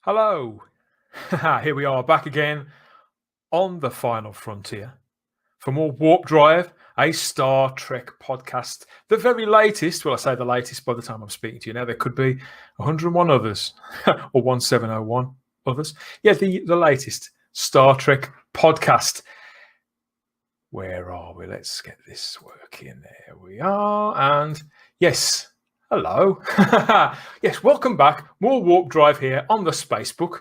Hello. Here we are back again on the final frontier for more Warp Drive, a Star Trek podcast. The very latest, well, I say the latest by the time I'm speaking to you now, there could be 101 others or 1701 others. Yeah, the latest Star Trek podcast. Where are we? Let's get this working. There we are. And yes, hello. Yes, welcome back. More Warp Drive here on the Spacebook.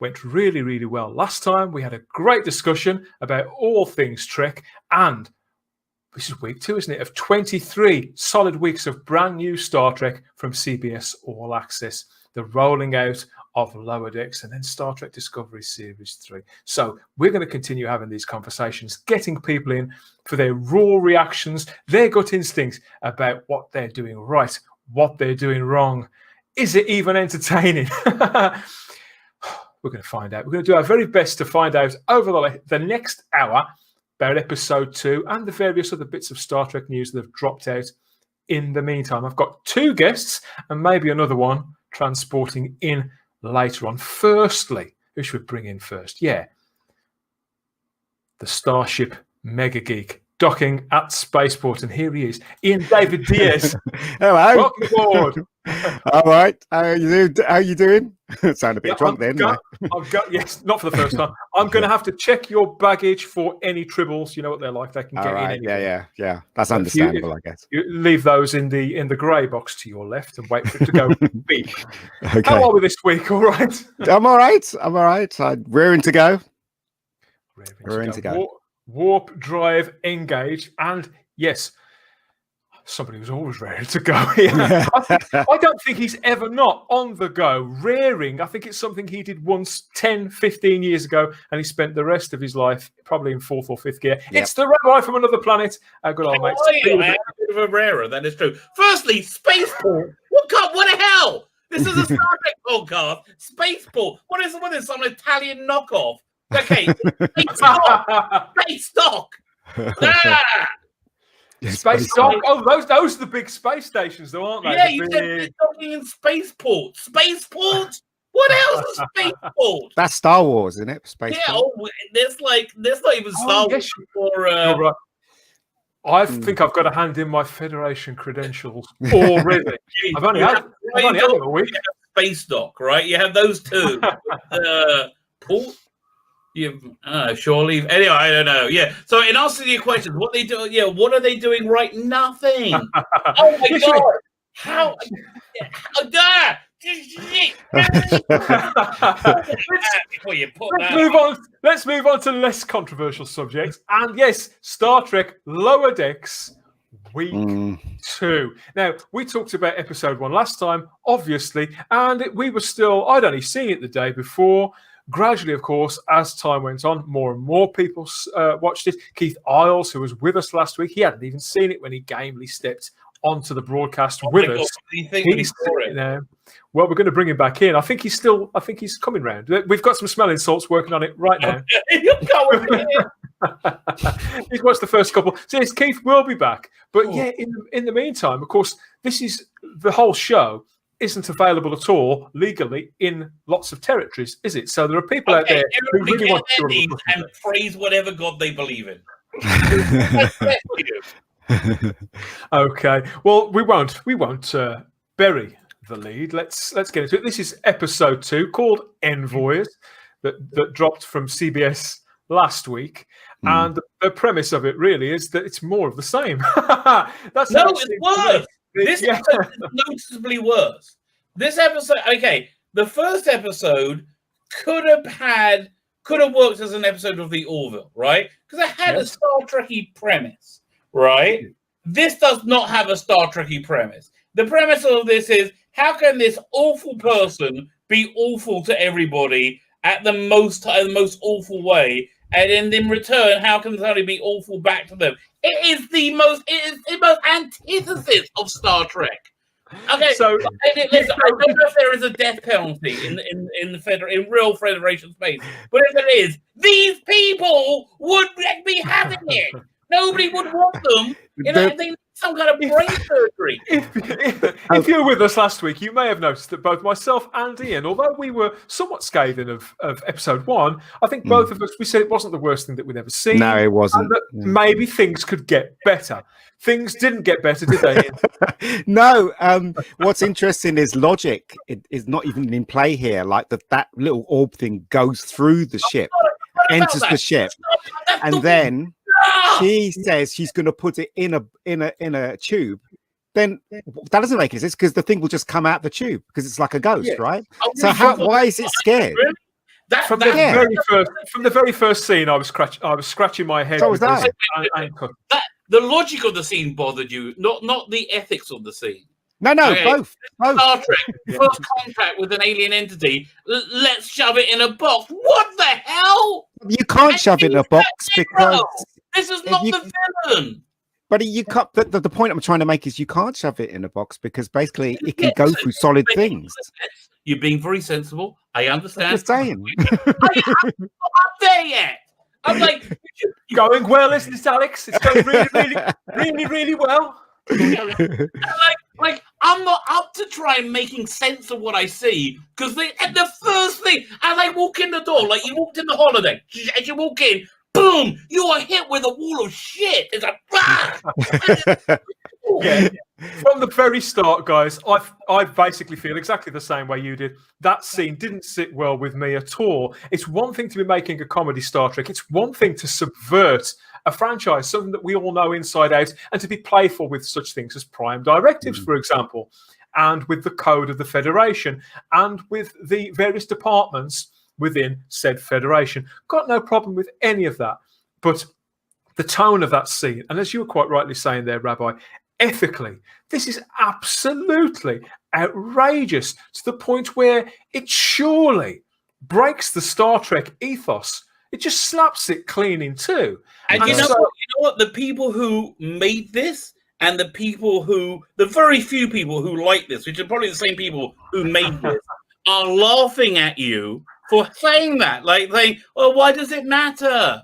Went really, really well last time. We had a great discussion about all things Trek. And this is week 2, isn't it? Of 23 solid weeks of brand new Star Trek from CBS All Access. The rolling out of Lower Decks and then Star Trek Discovery Series 3. So we're going to continue having these conversations, getting people in for their raw reactions, their gut instincts about what they're doing right, what they're doing wrong. Is it even entertaining? We're going to find out. We're going to do our very best to find out over the next hour about episode 2 and the various other bits of Star Trek news that have dropped out in the meantime. I've got 2 guests and maybe another one transporting in later on. Firstly, who should we bring in first? Yeah, the Starship Mega Geek docking at Spaceport, and here he is, Ian David Diaz. Hello. Welcome aboard. All right. How you doing? Sound a bit drunk then. I've got yes, not for the first time. I'm going to have to check your baggage for any tribbles. You know what they're like; they can get in. Yeah. That's understandable, I guess. You leave those in the grey box to your left and wait for it to go beep. Okay. How are we this week? All right. I'm all right. I'm rearing to go. Rearing to go. Warp drive engage, and yes, somebody who's always ready to go. Yeah. I don't think he's ever not on the go. Rearing, I think it's something he did once 10, 15 years ago, and he spent the rest of his life probably in 4th or 5th gear. Yep. It's the rabbi from another planet. Our good old mate. I am a bit of a rarer, that is true. Firstly, Spaceport. What the hell? This is a Star Trek podcast. Spaceport. What is some Italian knockoff? Okay, Space Dock. Space Dock. Oh, those are the big space stations, though, aren't they? Yeah, you said docking in Spaceport. Spaceport. What else is Spaceport? That's Star Wars, isn't it? Spaceport. Yeah. There's not even Star Wars for. Right. I think I've got to hand in my Federation credentials already. I've only had them a week. Space Dock, right? You have those two. Port. Surely. Anyway, I don't know. Yeah. So, in answer to your questions, what they do? Yeah. What are they doing right? Nothing. Oh my god! How? Let's move on to less controversial subjects. And yes, Star Trek Lower Decks week 2. Now, we talked about episode 1 last time, obviously, and we were still, I'd only seen it the day before. Gradually, of course, as time went on, more and more people watched it. Keith Isles, who was with us last week, he hadn't even seen it when he gamely stepped onto the broadcast with us. He's it now. Well, we're going to bring him back in. I think he's coming round. We've got some smelling salts working on it right now. He's watched the first couple. So yes, Keith will be back. But yeah, in the meantime, of course, this is the whole show isn't available at all legally in lots of territories, is it? So there are people out there who really want to and praise whatever god they believe in. Okay. Well, we won't bury the lead. Let's get into it. This is episode 2 called Envoys that dropped from CBS last week. And the premise of it really is that it's more of the same. It's worse. This episode is noticeably worse. This episode, okay, the first episode could have worked as an episode of the Orville, right? Because it had a Star Trek-y premise, right? This does not have a Star Trek-y premise. The premise of this is, how can this awful person be awful to everybody at the most awful way? And in return, how can somebody be awful back to them? It is the most antithesis of Star Trek. Okay, so listen, I don't know if there is a death penalty in real Federation space, but if there is, these people would be having it. Nobody would want them. They need some kind of brain surgery. If you were with us last week, you may have noticed that both myself and Ian, although we were somewhat scathing of episode 1, I think both of us, we said it wasn't the worst thing that we'd ever seen. No, it wasn't. And that maybe things could get better. Things didn't get better, did they, Ian? No. What's interesting is logic is not even in play here. Like that little orb thing goes through the ship, enters the ship, and then she says she's going to put it in a tube. Then that doesn't make any sense because the thing will just come out the tube because it's like a ghost, right? So why is it scared? From the very first scene, I was scratching my head. So was that. The logic of the scene bothered you, not the ethics of the scene. No, both. Star Trek, first contact with an alien entity. Let's shove it in a box. What the hell? You can't shove it in a box because this is not the villain. But you can't. The point I'm trying to make is you can't shove it in a box because basically it can go through solid things. You're being very sensible. I understand. I'm just saying. I'm not up there yet. I'm like going well, isn't it, Alex? It's going really well. like I'm not up to try and making sense of what I see because the first thing as I walk in the door, like you walked in the holiday, as you walk in, boom, you are hit with a wall of shit. It's like yeah. From the very start, guys, I basically feel exactly the same way you did. That scene didn't sit well with me at all. It's one thing to be making a comedy Star Trek. It's one thing to subvert a franchise, something that we all know inside out, and to be playful with such things as prime directives, for example, and with the code of the Federation, and with the various departments within said Federation. Got no problem with any of that. But the tone of that scene, and as you were quite rightly saying there, Rabbi, ethically, this is absolutely outrageous to the point where it surely breaks the Star Trek ethos. It just slaps it clean in two. And you know what? The people who made this and the very few people who like this, which are probably the same people who made this, are laughing at you for saying that. Like saying, well, why does it matter?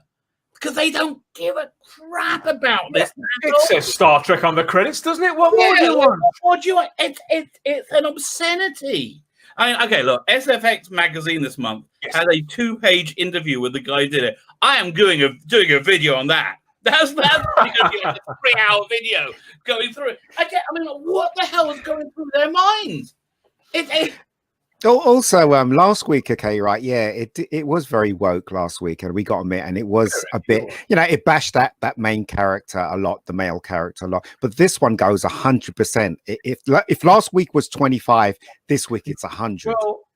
Because they don't give a crap about this. It says Star Trek on the credits, doesn't it? What more do you want? What do you want? It's an obscenity. I mean, okay, look, SFX magazine this month had a 2-page interview with the guy who did it. I am doing a video on that. That's going to be like a 3-hour video going through it. I mean, what the hell is going through their minds? Also, last week, okay, right? Yeah, it was very woke last week, and we got to admit, and it was a bit, it bashed that main character a lot, the male character a lot. But this one goes 100%. If last week was 25, this week it's 100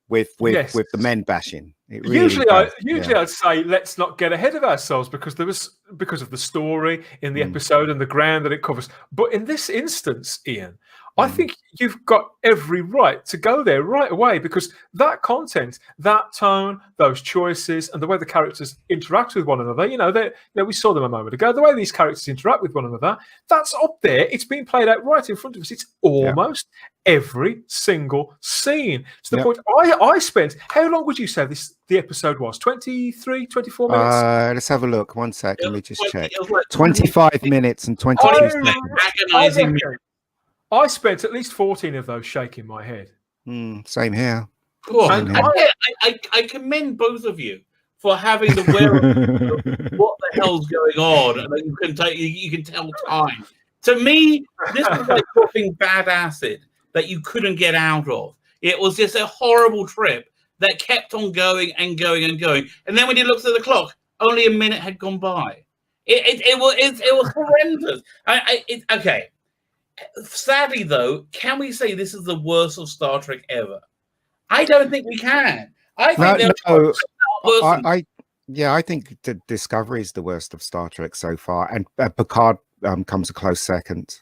with the men bashing. Really usually I'd say let's not get ahead of ourselves because of the story in the episode and the ground that it covers. But in this instance, Ian, I think you've got every right to go there right away because that content, that tone, those choices, and the way the characters interact with one another, we saw them a moment ago, the way these characters interact with one another, that's up there. It's being played out right in front of us. It's almost every single scene. To the point I spent, how long would you say the episode was? 23, 24 minutes? Let's have a look. 1 sec. Let me just check. 25 minutes and 22 seconds. Agonizing. I spent at least 14 of those shaking my head. Same here. Cool. I commend both of you for having the wherewithal of what the hell's going on, and you can tell time. To me, this was like dropping bad acid that you couldn't get out of. It was just a horrible trip that kept on going and going and going. And then when you looked at the clock, only a minute had gone by. It was horrendous. Okay. Sadly, though, can we say this is the worst of Star Trek ever? I don't think we can. I think the Discovery is the worst of Star Trek so far, and Picard comes a close second.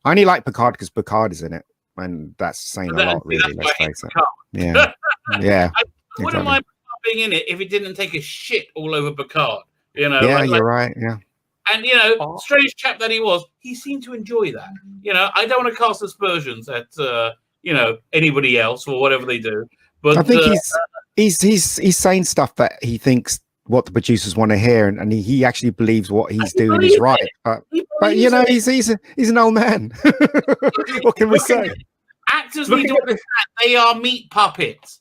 I only like Picard because Picard is in it, and that's saying a lot, really. Let's face it. Yeah, yeah. I wouldn't mind being in it if it didn't take a shit all over Picard. Yeah, you're right. Yeah. And, strange chap that he was, he seemed to enjoy that. I don't want to cast aspersions at, anybody else or whatever they do. But I think he's saying stuff that he thinks what the producers want to hear, and he actually believes what he's doing is right. But you know, he's an old man. What can we say? Actors need to understand they are meat puppets.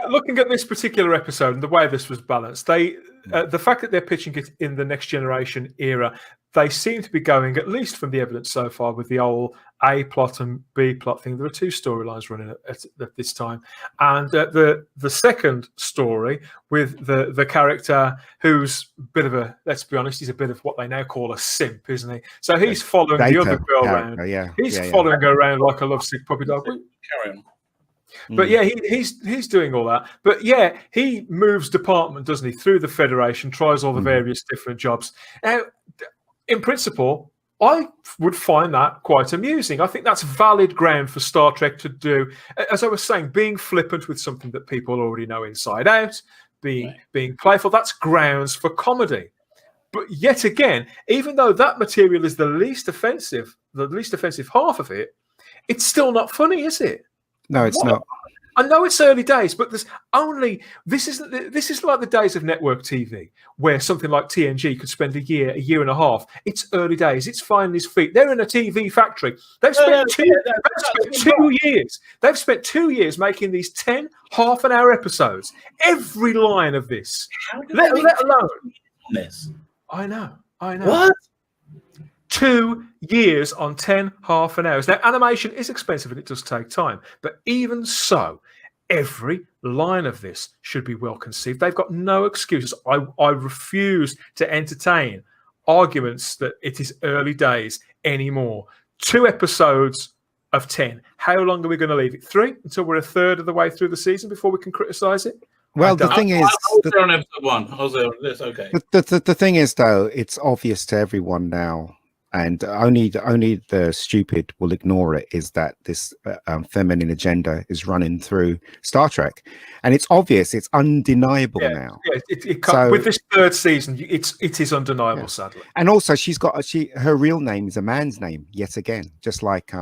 Looking at this particular episode and the way this was balanced, the fact that they're pitching it in the next generation era, they seem to be going, at least from the evidence so far, with the old A plot and B plot thing. There are two storylines running at this time, and the second story with the character who's a bit of a, let's be honest, he's a bit of what they now call a simp, isn't he? So he's following the other girl around. He's following her around like a lovesick puppy dog. Carry on. But yeah, he's doing all that. But yeah, he moves department, doesn't he, through the Federation, tries all the various different jobs. Now, in principle, I would find that quite amusing. I think that's valid ground for Star Trek to do. As I was saying, being flippant with something that people already know inside out, being playful, that's grounds for comedy. But yet again, even though that material is the least offensive half of it, it's still not funny, is it? No, it's not. I know it's early days, but this is like the days of network TV, where something like TNG could spend a year and a half. It's early days. It's finding his feet. They're in a TV factory. They've spent 2 years. They've spent 2 years making these 10 half-an-hour episodes. Every line of this, let alone this. I know. What? 2 years on 10 half-an-hours. Now, animation is expensive and it does take time, but even so, every line of this should be well conceived. They've got no excuses. I refuse to entertain arguments that it is early days anymore. 2 episodes of 10. How long are we going to leave it? 3 until we're a third of the way through the season before we can criticize it? Well, the thing is, I was there on episode 1. I was there. That's okay. The thing is, though, it's obvious to everyone now, and only the stupid will ignore it, is that this feminine agenda is running through Star Trek, and it's obvious, it's undeniable now. Yeah, with this 3rd season, it is undeniable, sadly. And also, her real name is a man's name yet again, just like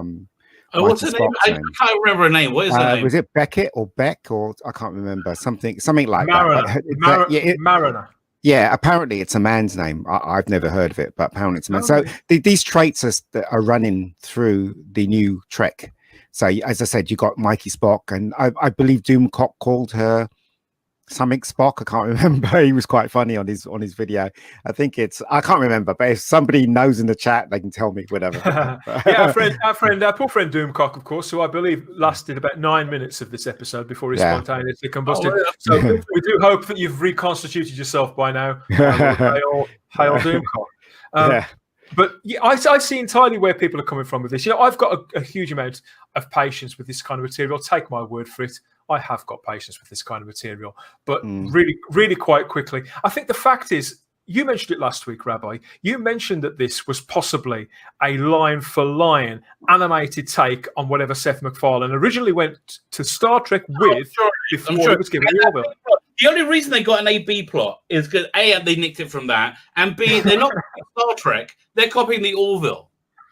what's her name? I can't remember her name. What is her name? Was it Beckett or Beck, or I can't remember, something like that. Mariner. Yeah, apparently it's a man's name. I've never heard of it, but apparently it's a man. So these traits are running through the new Trek. So as I said, you got Mikey Spock, and I believe Doomcock called her something Spock. I can't remember. He was quite funny on his video. I can't remember, but if somebody knows in the chat, they can tell me, whatever. Yeah, our poor friend Doomcock, of course, who I believe lasted about 9 minutes of this episode before he spontaneously combusted. So we do hope that you've reconstituted yourself by now. Hail Doomcock. But yeah, I see entirely where people are coming from with this. You know, I've got a huge amount of patience with this kind of material. Take my word for it. I have got patience with this kind of material. But really, really quite quickly, I think the fact is, you mentioned it last week, Rabbi. You mentioned that this was possibly a line-for-line animated take on whatever Seth MacFarlane originally went to Star Trek with before it was given the Orville. The only reason they got an A-B plot is because A, they nicked it from that, and B, they're not copying Star Trek, they're copying the Orville.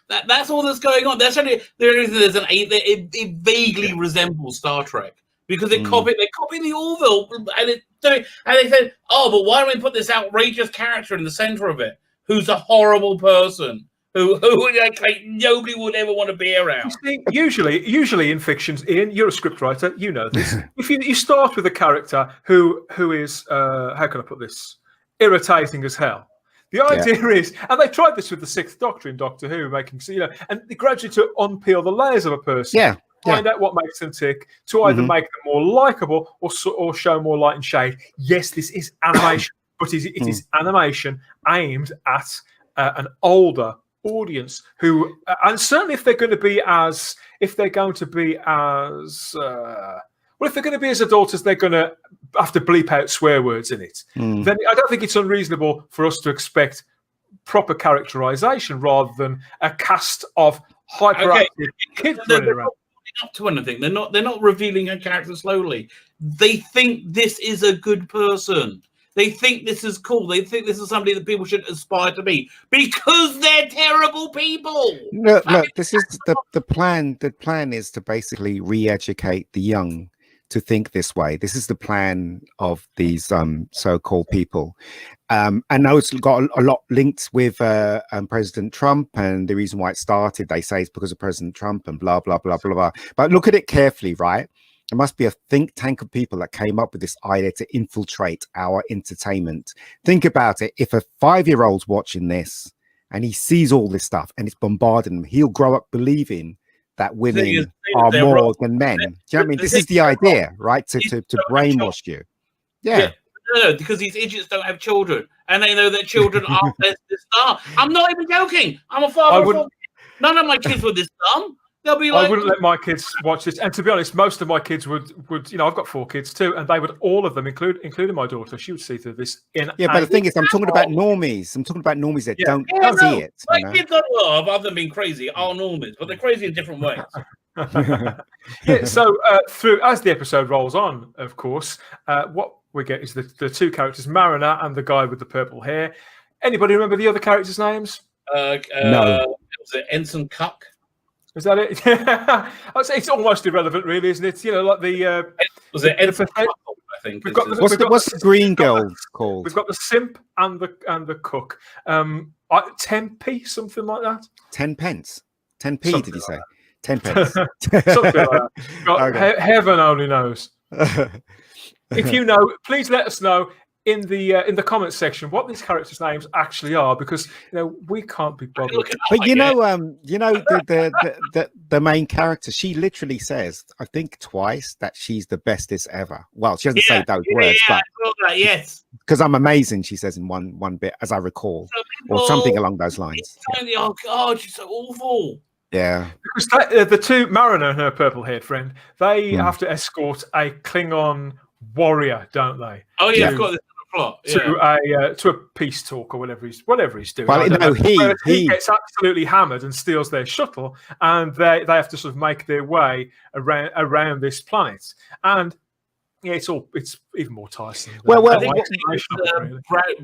That's all that's going on. That's only the reason there's an A. It vaguely resembles Star Trek because they copy the Orville, and they said, "Oh, but why don't we put this outrageous character in the center of it, who's a horrible person, who like nobody would ever want to be around?" Usually in fictions, Ian, you're a scriptwriter, you know this. If you start with a character who is how can I put this, irritating as hell. The idea is, and they tried this with the 6th Doctor in Doctor Who, making and they gradually to unpeel the layers of a person, find out what makes them tick, to either make them more likable or show more light and shade. Yes, this is animation, but it is animation aimed at an older audience who, and certainly if they're going to be as adult as they're going to have to bleep out swear words in it, then I don't think it's unreasonable for us to expect proper characterization rather than a cast of hyperactive kids running around. Up to anything. They're not revealing her character slowly. They think this is a good person. They think this is cool. They think this is somebody that people should aspire to be because they're terrible people. Look, this is the plan. The plan is to basically re-educate the young to think this way. This is the plan of these so-called people. And now it's got a lot linked with President Trump, and the reason why it started, they say, is because of President Trump and blah, blah, blah, blah, blah. But look at it carefully, right? There must be a think tank of people that came up with this idea to infiltrate our entertainment. Think about it. If a 5-year-old's watching this and he sees all this stuff and it's bombarding him, he'll grow up believing that women are more than men. Do you know what I mean? This is the idea, right? To brainwash you. Yeah. No, because these idiots don't have children, and they know that children are this dumb. I'm not even joking. I'm a father. None of my kids were this dumb. They'll be like, I wouldn't let my kids watch this. And to be honest, most of my kids would I've got 4 kids too, and they would, all of them, including my daughter, she would see through this. But the thing is, I'm talking about normies. I'm talking about normies that don't see it. My kids are, other than being crazy, are normies, but they're crazy in different ways. So through as the episode rolls on, of course, what we get is the 2 characters, Mariner and the guy with the purple hair. Anybody remember the other characters' names? No. Was it Ensign Cuck? Is that it? I'd say it's almost irrelevant, really, isn't it? Like the was it Ensign Cuck? I think. What's the green girl called? We've got the simp and the cook. 10p, something like that. 10 pence. 10p, Something did you like say? 10 pence. Something like that. Heaven only knows. If you know, please let us know in the comments section what these characters' names actually are, because we can't be bothered. But the main character, she literally says, I think twice, that she's the bestest ever. Well, she doesn't say those words, but yes, because I'm amazing, she says in one bit, as I recall, or something along those lines. Oh God, she's so awful. Yeah, because the 2, Mariner and her purple-haired friend, they have to escort a Klingon warrior, don't they? Oh yeah, I've got this plot. To a peace talk or whatever he's doing. Well, he gets absolutely hammered and steals their shuttle, and they have to sort of make their way around this planet. And it's even more tiresome. I think it's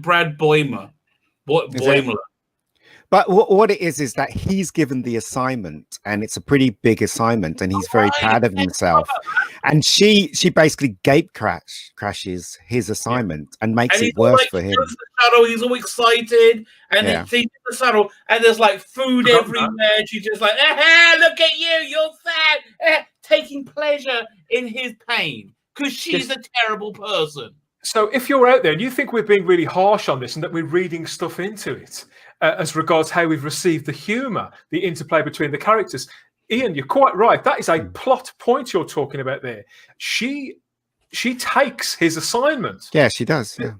Brad Boimler. Boimler. But what it is that he's given the assignment, and it's a pretty big assignment, and he's very proud of himself. And she basically crashes his assignment and makes it worse for him. He's all excited, and then sees the shuttle, and there's like food everywhere. And she's just like, look at you, you're sad, taking pleasure in his pain because she's a terrible person. So if you're out there and you think we're being really harsh on this and that we're reading stuff into it, as regards how we've received the humour, the interplay between the characters, Ian, you're quite right. That is a plot point you're talking about there. She takes his assignment. Yeah, she does. Yeah,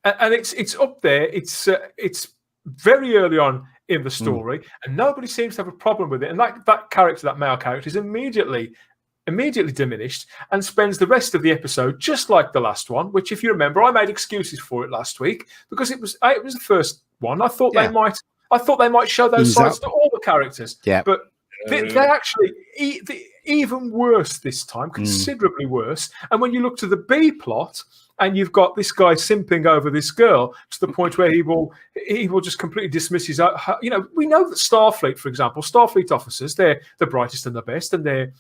and it's up there. It's very early on in the story, and nobody seems to have a problem with it. And that character, that male character, is immediately diminished and spends the rest of the episode just like the last one. Which, if you remember, I made excuses for it last week because it was the first one. I thought they might show those sides to all the characters. Yeah, but they actually even worse this time, considerably worse. And when you look to the B plot, and you've got this guy simping over this girl to the point where he will just completely dismiss his. We know that Starfleet, for example, Starfleet officers, they're the brightest and the best, and they're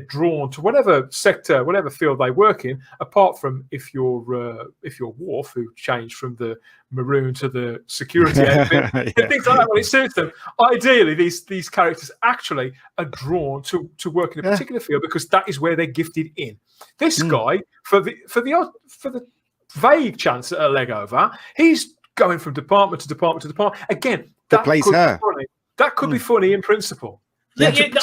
drawn to whatever sector, whatever field they work in. Apart from if you're Worf, who changed from the maroon to the security outfit, and things like that when it suits them. Ideally, these characters actually are drawn to work in a particular field because that is where they're gifted in. This guy, for the vague chance at a leg over, he's going from department to department to department. Again, that plays could her. be funny. That could be funny in principle. I think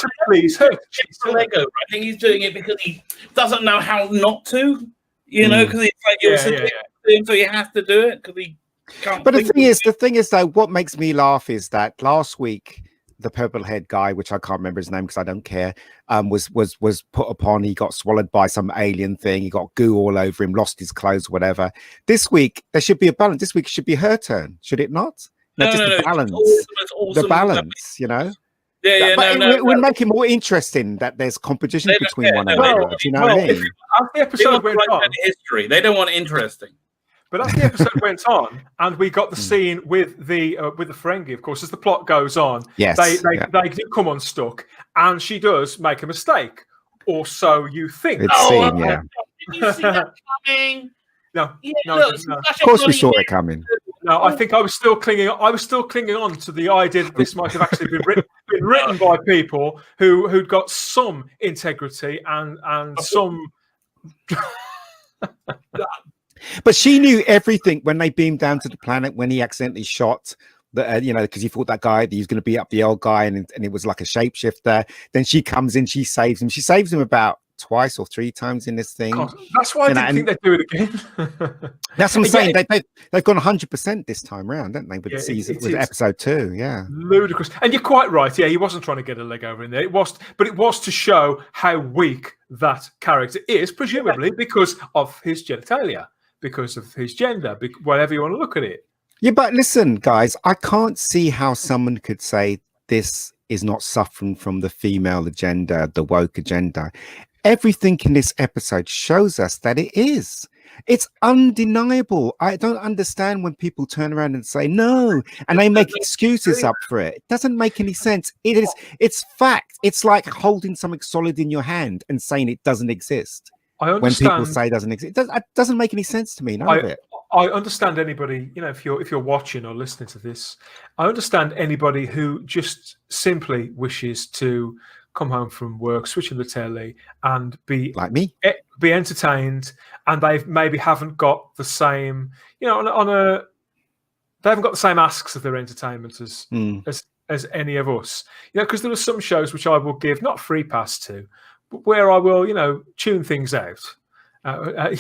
he's doing it because he doesn't know how not to, because he's like him, so he has to do it because he can't. But the thing is, though, what makes me laugh is that last week the purple-haired guy, which I can't remember his name because I don't care, was put upon. He got swallowed by some alien thing. He got goo all over him, lost his clothes, whatever. This week there should be a balance. This week should be her turn, should it not? The balance. It's awesome. The balance, It would make it more interesting that there's competition between one another. Do you know what I mean? As the episode went on, history. They don't want it interesting. But as the episode went on, and we got the scene with the Ferengi, of course, as the plot goes on, they do come unstuck, and she does make a mistake. or so you think. It's seen, okay. yeah. Did you see that coming? No, Yeah, no, look, no. Of course we saw it coming. No, I think I was still clinging on to the idea that this might have actually been written by people who'd got some integrity and some. But she knew everything when they beamed down to the planet, when he accidentally shot the, because he thought that guy, he was going to be up the old guy, and it was like a shapeshifter. Then she comes in, she saves him. She saves him about twice or three times in this thing. God, that's why I didn't think they'd do it again. That's what I'm saying. They've gone 100% this time round, don't they? With episode 2, yeah. Ludicrous. And you're quite right. Yeah, he wasn't trying to get a leg over in there. It was to show how weak that character is, presumably because of his genitalia, because of his gender, whatever you want to look at it. Yeah, but listen, guys, I can't see how someone could say this is not suffering from the female agenda, the woke agenda. Everything in this episode shows us that it is. It's undeniable. I don't understand when people turn around and say no, and they make excuses up for it. It doesn't make any sense. It's fact. It's like holding something solid in your hand and saying it doesn't exist. I understand. When people say it doesn't exist, it doesn't make any sense to me. None of it. I understand anybody, if you're watching or listening to this, I understand anybody who just simply wishes to come home from work, switch on the telly, and be like me, be entertained, and they maybe haven't got the same, they haven't got the same asks of their entertainment as any of us, because there are some shows which I will give not free pass to, but where I will, tune things out. But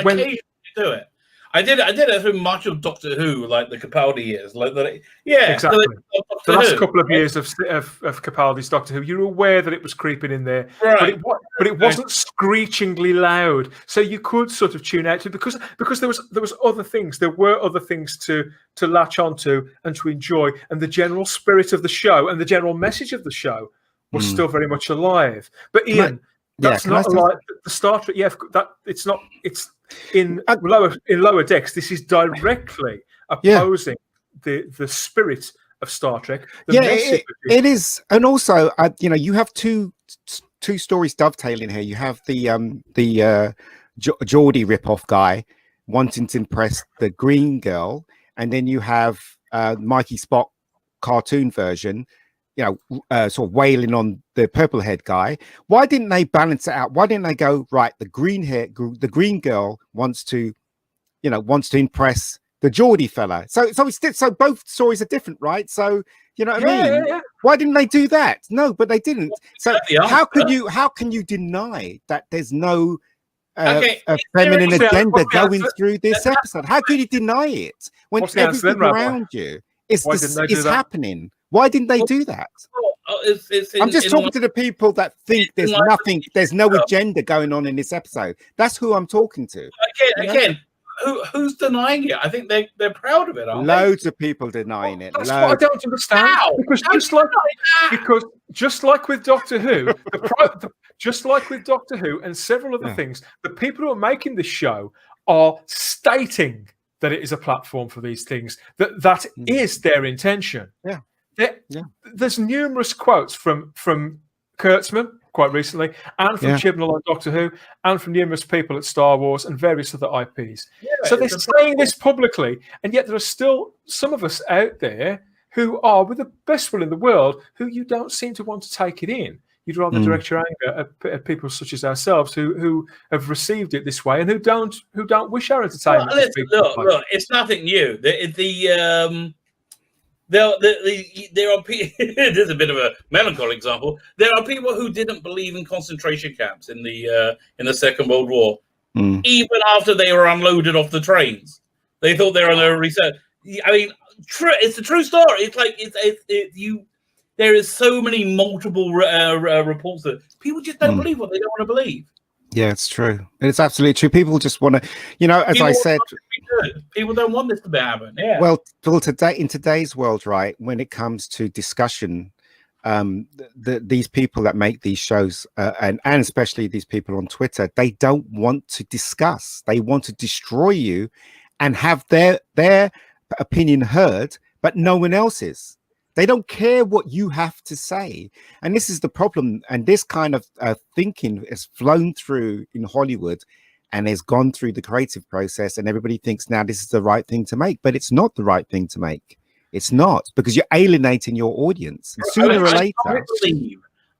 when you do it, I did it through much of Doctor Who, like the Capaldi years, exactly. The last couple of years of Capaldi's Doctor Who, you're aware that it was creeping in there, right? But it wasn't screechingly loud, so you could sort of tune out to because there was other things. There were other things to latch onto and to enjoy, and the general spirit of the show and the general message of the show was still very much alive. But Ian. That's not like the Star Trek. Yeah, it's not. It's in lower decks. This is directly opposing the spirit of Star Trek. It is, and also, you have two stories dovetailing here. You have the Geordie ripoff guy wanting to impress the green girl, and then you have Mikey Spock cartoon version. Sort of wailing on the purple head guy. Why didn't they balance it out? Why didn't they go right? The green girl wants to impress the Geordie fella. So both stories are different, right? So you know what I mean? Yeah. Why didn't they do that? No, but they didn't. So how can you deny that there's no a feminine agenda going through this episode? How could you deny it when everything around you is happening? Why didn't they do that? I'm just talking to the people that think there's nothing, there's no agenda going on in this episode. That's who I'm talking to. Again, who's denying it? I think they're proud of it. Loads of people denying it. That's what I don't understand. How? Because just like with Doctor Who, and several other things, the people who are making this show are stating that it is a platform for these things. That is their intention. Yeah. There's numerous quotes from Kurtzman quite recently, and from Chibnall on Doctor Who, and from numerous people at Star Wars and various other IPs. So they're saying this publicly, and yet there are still some of us out there who are, with the best will in the world, who you don't seem to want to take it in. You'd rather direct your anger at people such as ourselves who have received it this way and who don't wish our entertainment. Look, it's nothing new. There are people. There's a bit of a melancholy example. There are people who didn't believe in concentration camps in the Second World War, even after they were unloaded off the trains. They thought they were on a research. I mean, it's a true story. It's like there is so many multiple reports that people just don't believe what they don't want to believe. Yeah, it's true. It's absolutely true. People just want to, as I said, people don't want this to happen. Yeah. Well, in today's world, right, when it comes to discussion, these people that make these shows, and especially these people on Twitter, they don't want to discuss. They want to destroy you and have their opinion heard, but no one else's. They don't care what you have to say. And this is the problem. And this kind of thinking has flown through in Hollywood and has gone through the creative process. And everybody thinks now this is the right thing to make, but it's not the right thing to make. It's not, because you're alienating your audience. And sooner or later.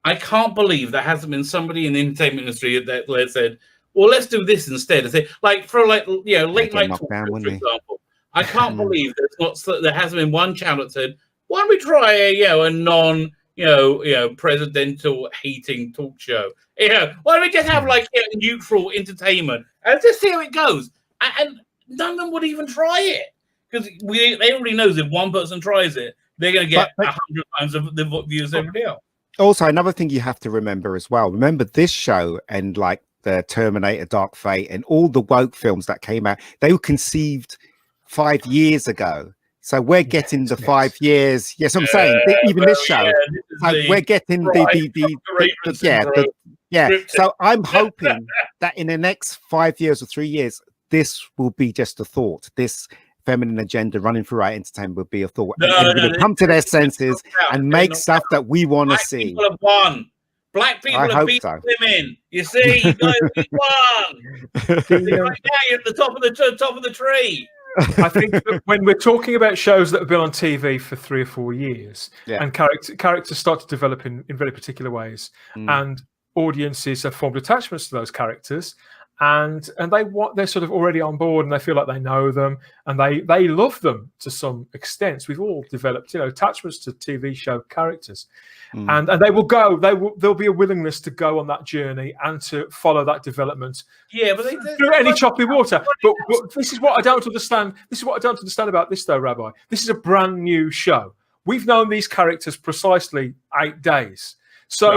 I can't believe there hasn't been somebody in the entertainment industry that said, well, let's do this instead. I say, like, for late night talk, for example. I can't believe there hasn't been one channel that said, why don't we try a non presidential hating talk show? Why don't we just have like neutral entertainment and just see how it goes? And none of them would even try it, because everybody knows if one person tries it, they're going to get 100 times the views as everybody else. Also, another thing you have to remember as well. Remember this show and like the Terminator, Dark Fate, and all the woke films that came out. They were conceived 5 years ago. So we're getting the 5 years. Yes, I'm saying even this show. We're getting So I'm hoping that in the next 5 years or 3 years, this will be just a thought. This feminine agenda running through our entertainment will be a thought. And everybody will come to their senses and make stuff that we want to see. People have won. Black people have beaten women. You see, you guys won. Right now, you're at the top of the tree. I think that when we're talking about shows that have been on TV for 3 or 4 years, and characters start to develop in very particular ways, and audiences have formed attachments to those characters, and they're sort of already on board, and they feel like they know them, and they love them to some extent. We've all developed, attachments to TV show characters, and they will go. There'll be a willingness to go on that journey and to follow that development. Yeah, but through any choppy water. But this is what I don't understand. This is what I don't understand about this, though, Rabbi. This is a brand new show. We've known these characters precisely 8 days, so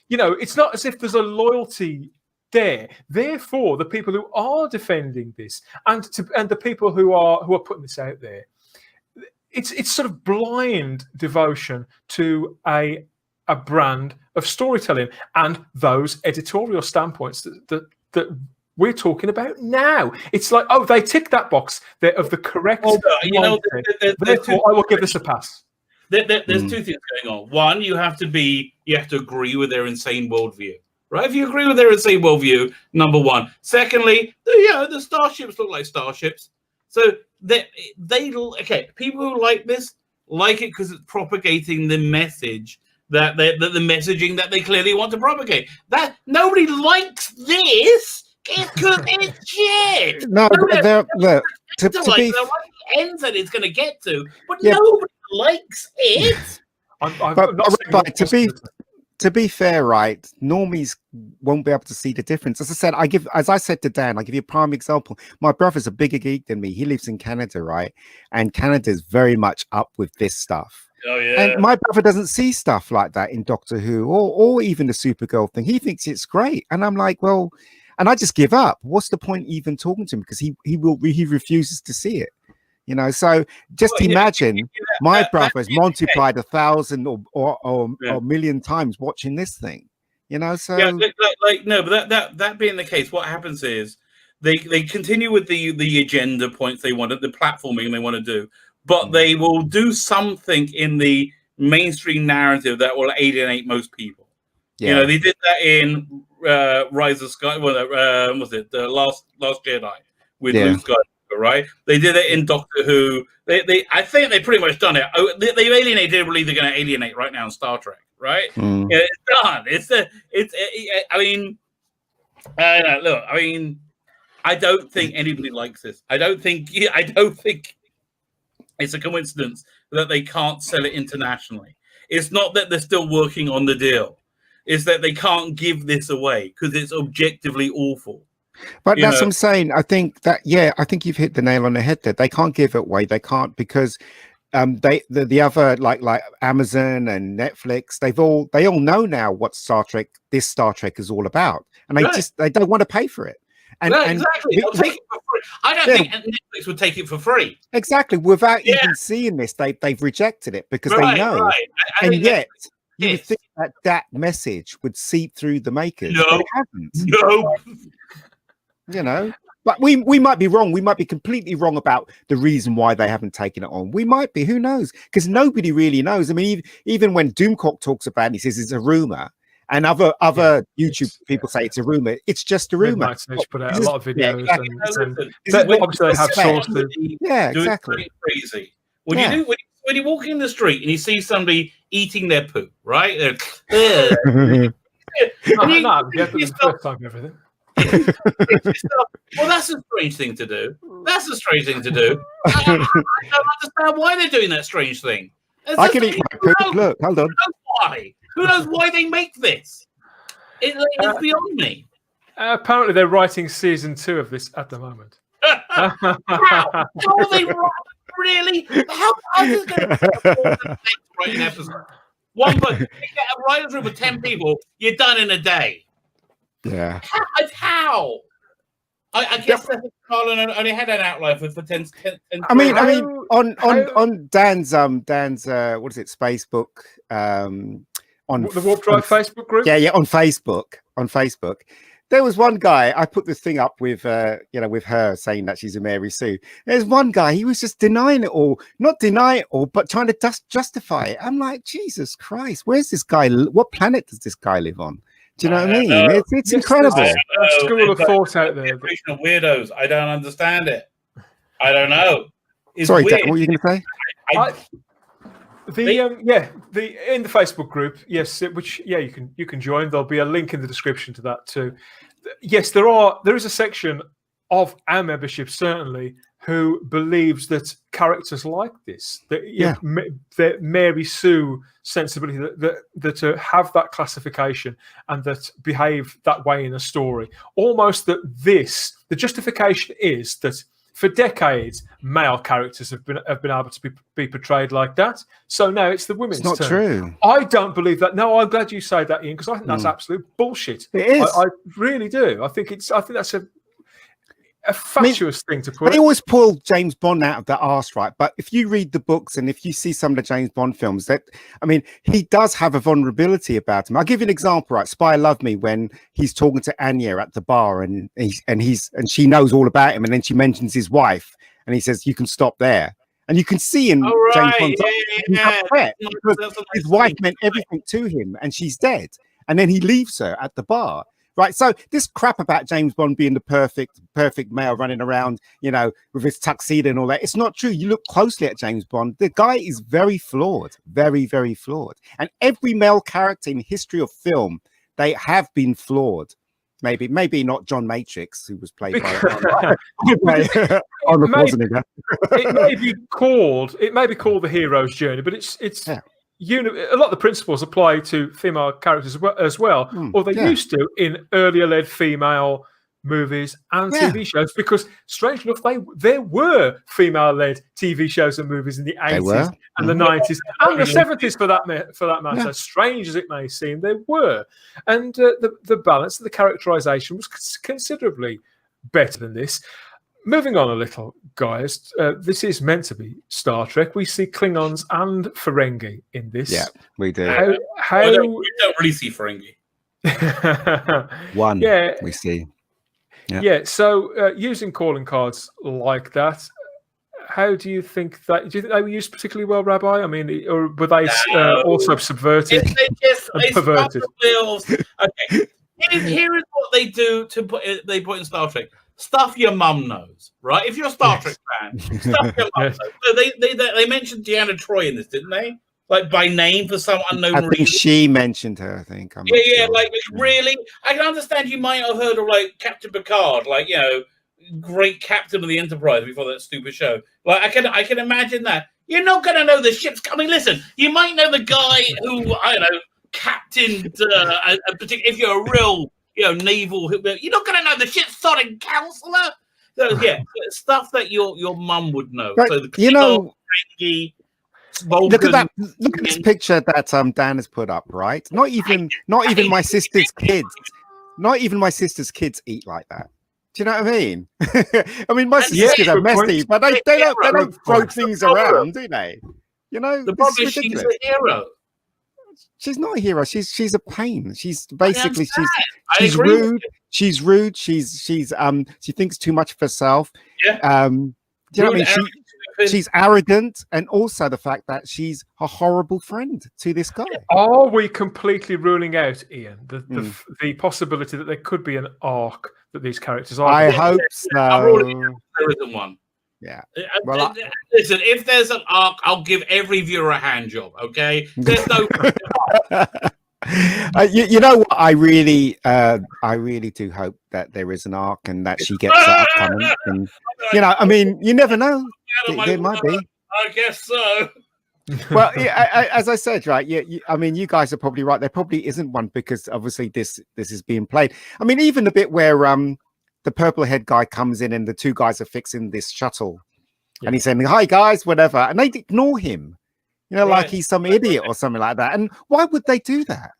it's not as if there's a loyalty there. Therefore, the people who are defending this and the people who are putting this out there, it's sort of blind devotion to a brand of storytelling and those editorial standpoints that we're talking about now. It's like, they tick that box. They're of the correct. Therefore, I will give this a pass. There's two things going on. One, you have to agree with their insane worldview. Right? If you agree with their insane worldview, number one. Secondly, the starships look like starships. So people who like this like it because it's propagating the message that the messaging that they clearly want to propagate. That nobody likes this because it's shit. No, to be ends that it's going to get to, but nobody likes it. To be fair, right, normies won't be able to see the difference. As I said to Dan, I give you a prime example. My brother's a bigger geek than me. He lives in Canada, right? And Canada is very much up with this stuff. Oh, yeah. And my brother doesn't see stuff like that in Doctor Who or even the Supergirl thing. He thinks it's great. And I'm like, well, and I just give up. What's the point even talking to him? Because he refuses to see it. So just imagine my brother has multiplied 1,000 or a million times watching this thing, So no, but that being the case, what happens is they continue with the agenda points they want, the platforming they want to do, but they will do something in the mainstream narrative that will alienate most people. Yeah. They did that in Rise of Sky. Well, was it the Last Jedi with Luke Skywalker? Right, they did it in Doctor Who. I think they pretty much done it. They've alienated everybody they're going to alienate right now in Star Trek. Right, it's done. I don't think anybody likes this. I don't think it's a coincidence that they can't sell it internationally. It's not that they're still working on the deal. It's that they can't give this away because it's objectively awful. But that's what I'm saying. I think you've hit the nail on the head there. They can't give it away. They can't because the other like Amazon and Netflix, they all know now what this Star Trek is all about, and they don't want to pay for it. Exactly. They'll take it for free. I don't think Netflix would take it for free. Exactly. Without even seeing this, they've rejected it because they know. Right. And yet you would think that message would seep through the makers. No, but it hasn't. No. But we might be wrong. We might be completely wrong about the reason why they haven't taken it on. We might be. Who knows? Because nobody really knows. I mean, even when Doomcock talks about it, he says it's a rumor. And other YouTube people say it's a rumor. It's just a rumor. Midnight put out a lot of videos, and obviously they have sources. Yeah, exactly. Crazy. When you walk in the street and you see somebody eating their poo, right? The first time everything. Well, that's a strange thing to do. I don't understand why they're doing that strange thing. I can eat my poo. Look, hold on. Who knows why they make this? It's beyond me. Apparently, they're writing season 2 of this at the moment. How are they really? How is it going to write an episode? One person, you get a writer's room of 10 people, you're done in a day. Yeah. How? I guess Carlin only had an outline for 10. I mean, on Dan's what is it, Spacebook? On the Warp Drive Facebook group. Yeah, on Facebook. There was one guy. I put this thing up with with her saying that she's a Mary Sue. There's one guy. He was just denying it all, not deny it all, but trying to justify it. I'm like, Jesus Christ, where's this guy? What planet does this guy live on? Do you know what I mean? It's incredible. School of thought out there. Weirdos. I don't understand it. I don't know. It's Sorry, weird. Dan, what were you going to say? In the Facebook group, yes, which you can join. There'll be a link in the description to that too. Yes, there is a section of our membership certainly who believes that characters like this, that Mary Sue sensibility, that have that classification and that behave that way in a story, almost that the justification is that for decades, male characters have been able to be portrayed like that. So now it's the women's turn. It's not true. I don't believe that. No, I'm glad you say that, Ian, because I think that's absolute bullshit. It is. I really do. I think that's a fatuous thing to put. They always pull James Bond out of the arse, right? But if you read the books and if you see some of the James Bond films, he does have a vulnerability about him. I'll give you an example, right? Spy Love Me, when he's talking to Anya at the bar and she knows all about him, and then she mentions his wife, and he says, "You can stop there." And you can see in James Bond's because his wife meant everything to him, and she's dead. And then he leaves her at the bar. Right, so this crap about James Bond being the perfect male running around, with his tuxedo and all that, it's not true. You look closely at James Bond, the guy is very flawed, very, very flawed. And every male character in history of film, they have been flawed. Maybe not John Matrix, who was played by Arnold Schwarzenegger. It may be called the hero's journey, but it's a lot of the principles apply to female characters as well, or they used to in earlier led female movies and TV shows, because strangely enough, there were female led TV shows and movies in the 80s and the 90s and the 70s for that matter. Strange as it may seem, there were, and the balance, the characterization was considerably better than this. Moving on a little, guys, this is meant to be Star Trek. We see Klingons and Ferengi in this. Yeah, we do. We don't really see Ferengi. One, we see. So using calling cards like that, how do you think that? Do you think they were used particularly well, Rabbi? I mean, or were they also subverted and perverted? Okay, here is what they do they put in Star Trek. Stuff your mum knows, right? If you're a Star Trek fan, stuff your mum knows. So they mentioned Deanna Troi in this, didn't they? Like by name for some unknown reason. I think she mentioned her. I think. Sure. Like really, I can understand you might have heard of like Captain Picard, like great captain of the Enterprise before that stupid show. Like I can imagine that. You're not going to know the ship's coming. Listen, you might know the guy who captained a particular. If you're a real naval, you're not going to know the ship's sodding counselor. So stuff that your mum would know. But, so Ferengi, look at that! Look at this picture that Dan has put up. Right? Not even my sister's kids. Not even my sister's kids eat like that. Do you know what I mean? I mean, my sister's kids are messy, but they don't throw things around, do they? The problem is she's a hero. She's not a hero. She's a pain. She's basically I she's agree with rude. you. She's rude. She thinks too much of herself. Yeah. Do you know what I mean? Rude, She's arrogant, and also the fact that she's a horrible friend to this guy. Are we completely ruling out, Ian, the possibility that there could be an arc that these characters are? I hope so. There isn't one. Yeah. Well, listen, if there's an arc, I'll give every viewer a hand job. Okay. There's no. You know what? I really do hope that there is an arc and that she gets that upcoming. And you know, I mean, you never know. There might be. I guess so. Well, yeah, as I said, right? I mean, you guys are probably right. There probably isn't one because obviously this is being played. I mean, even the bit where the purple head guy comes in and the two guys are fixing this shuttle, and he's saying, "Hi guys," whatever, and they ignore him. You know, like he's some idiot or something like that. And why would they do that?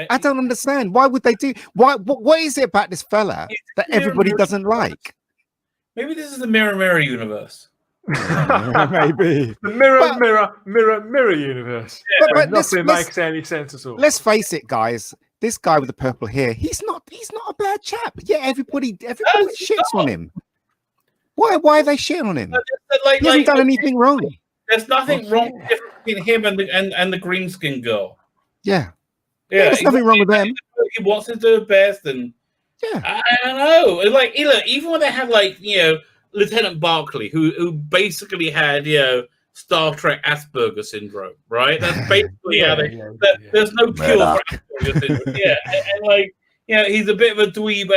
I don't understand. Why would they do? What is it about this fella that everybody doesn't like? Maybe this is the Mirror universe. Maybe the mirror universe. But nothing makes any sense at all. Let's face it, guys. This guy with the purple hair, he's not a bad chap. Yeah, everybody shits on him. Why are they shitting on him? He hasn't done anything wrong. There's nothing wrong between him and the green skin girl. Yeah, there's nothing wrong with them. He wants to do his best, and I don't know. Like, even when they had Lieutenant Barclay, who basically had Star Trek Asperger syndrome, right? That's basically how they. There's no cure for Asperger syndrome. And he's a bit of a dweeb,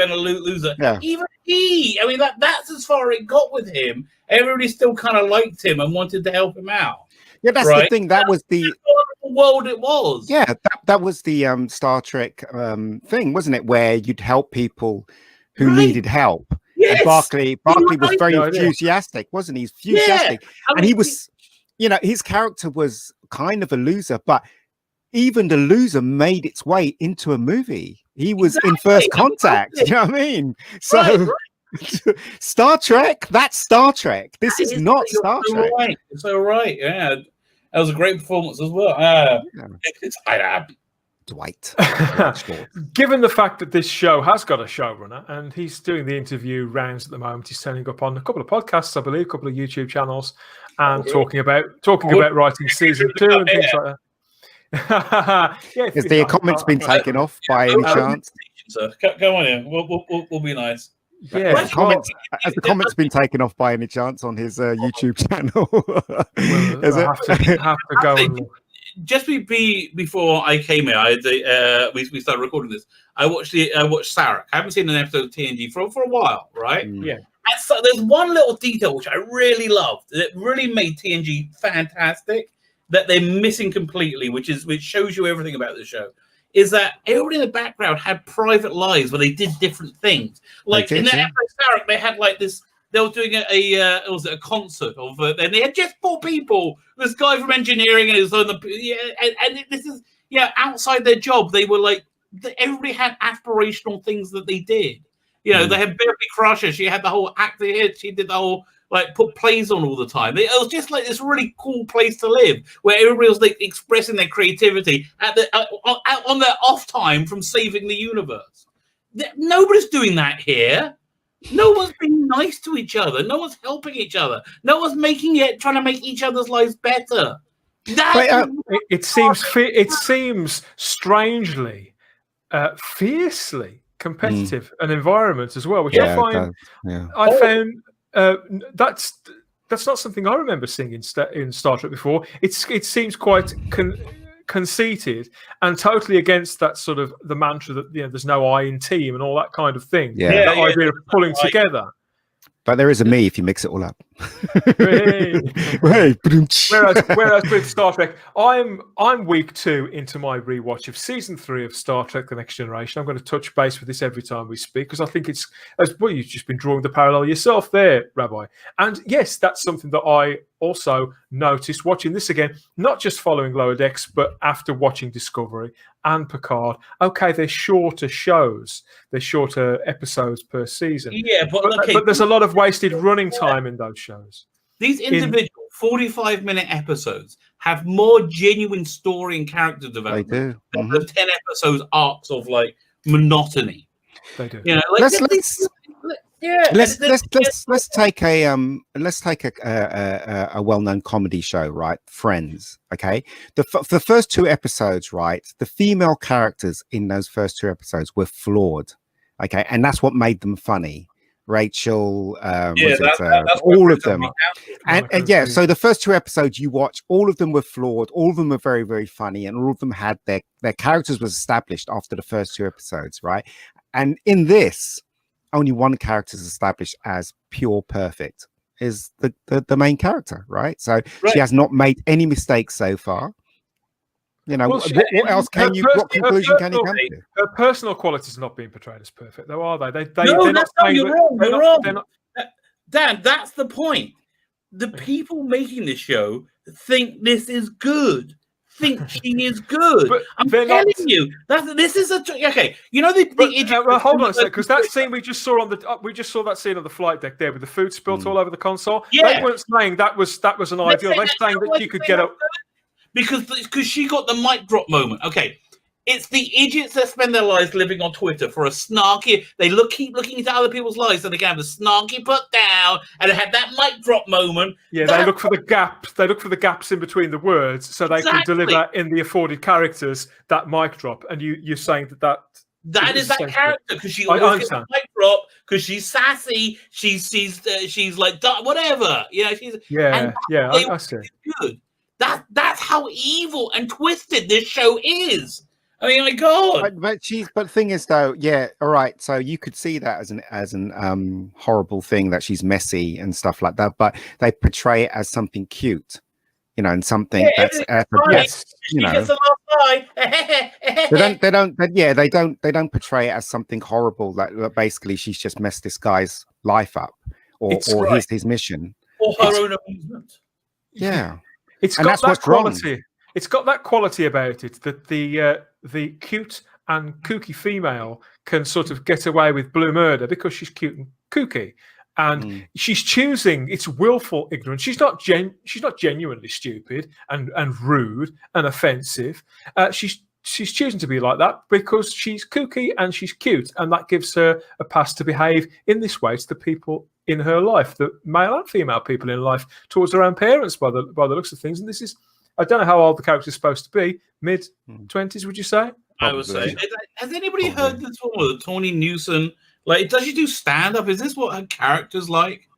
and a loser. Yeah. Even he, I mean, that's as far it got with him. Everybody still kind of liked him and wanted to help him out. Yeah, that's the thing. That was the world it was. Yeah, that was the Star Trek thing, wasn't it? Where you'd help people who needed help. Yes. And Barclay was very enthusiastic, wasn't he? He's enthusiastic. Yeah. And he was, his character was kind of a loser, but even the loser made its way into a movie. He was in First Contact. You know what I mean? So Star Trek, that's Star Trek. This is not Star Trek. Right. So right, yeah. That was a great performance as well. Dwight. Given the fact that this show has got a showrunner and he's doing the interview rounds at the moment, he's turning up on a couple of podcasts, I believe, a couple of YouTube channels, and talking about writing season 2 and things like that. Has the comments been taken off by any chance? Go on in. We'll be nice. Yeah, has the comments been taken off by any chance on his YouTube channel? Have to go and look. Just before I came here, we started recording this. I watched Sarek. I haven't seen an episode of TNG for a while, right? Yeah. And so there's one little detail which I really loved that really made TNG fantastic that they're missing completely, which shows you everything about the show. Is that everybody in the background had private lives where they did different things. Like in the episode of Sarek, they had like this. They were doing a concert of, and they had just 4 people. This guy from engineering and his on and this is outside their job. They were like everybody had aspirational things that they did. They had Beverly Crusher. She had the whole actor here. She did the whole put plays on all the time. It was just like this really cool place to live where everybody was like expressing their creativity at on their off time from saving the universe. Nobody's doing that here. No one's being nice to each other. No one's helping each other. No one's trying to make each other's lives better. It seems strangely, fiercely competitive an environment as well, which I found that's not something I remember seeing in Star Trek before. It seems quite conceited and totally against that sort of the mantra that there's no I in team and all that kind of thing. That idea of pulling together. But there is a me if you mix it all up. Whereas with Star Trek, I'm week 2 into my rewatch of season 3 of Star Trek: The Next Generation. I'm going to touch base with this every time we speak because I think it's you've just been drawing the parallel yourself there, Rabbi. And yes, that's something that I also noticed watching this again, not just following Lower Decks, but after watching Discovery and Picard. Okay, they're shorter shows, they're shorter episodes per season. Yeah, but there's a lot of wasted running time in those shows. These individual 45-minute episodes have more genuine story and character development than the 10 episodes arcs of like monotony. They do. You know, like let's take a well-known comedy show, right? Friends. Okay, the first 2 episodes, right? The female characters in those first 2 episodes were flawed. Okay, and that's what made them funny. Rachel, all of them, and yeah. So the first 2 episodes you watch, all of them were flawed. All of them were very, very funny, and all of them had their characters was established after the first 2 episodes, right? And in this, only one character is established as pure perfect, is the main character, right? So she has not made any mistakes so far. You know, what else can you? What conclusion can you come to? Her personal qualities are not being portrayed as perfect, though, are they? You're wrong. Dan, that's the point. The people making this show think this is good. Think she is good. But I'm telling you, this is okay. You know hold on a second, because that scene we just saw that scene on the flight deck there with the food spilt all over the console. Yeah. They weren't saying that was an ideal. They're saying that she could get up. Because she got the mic drop moment. Okay, it's the idiots that spend their lives living on Twitter for a snarky. They keep looking into other people's lives, and they have a snarky put down, and they have that mic drop moment. Yeah, they look for the gaps. They look for the gaps in between the words, so they can deliver in the afforded characters that mic drop. And you're saying that is that character, because she always gets a mic drop because she's sassy. She's like whatever. You know, I see. Good. That's how evil and twisted this show is. I mean, my God. But the thing is, though, yeah, all right. So you could see that as an horrible thing, that she's messy and stuff like that. But they portray it as something cute, you know, and something that's yes, you know. they don't portray it as something horrible that basically she's just messed this guy's life up or his mission or her own amusement. Yeah. It's got that quality. Wrong. It's got that quality about it that the cute and kooky female can sort of get away with blue murder because she's cute and kooky, and she's choosing. It's willful ignorance. She's not genuinely stupid and rude and offensive. She's choosing to be like that because she's kooky and she's cute, and that gives her a pass to behave in this way to the people in her life, the male and female people in life, towards her own parents by the looks of things. And this is, I don't know how old the character is supposed to be, mid-20s, would you say? I would say. Has anybody heard this one with Tony Newson? Like, does she do stand-up? Is this what her character's like?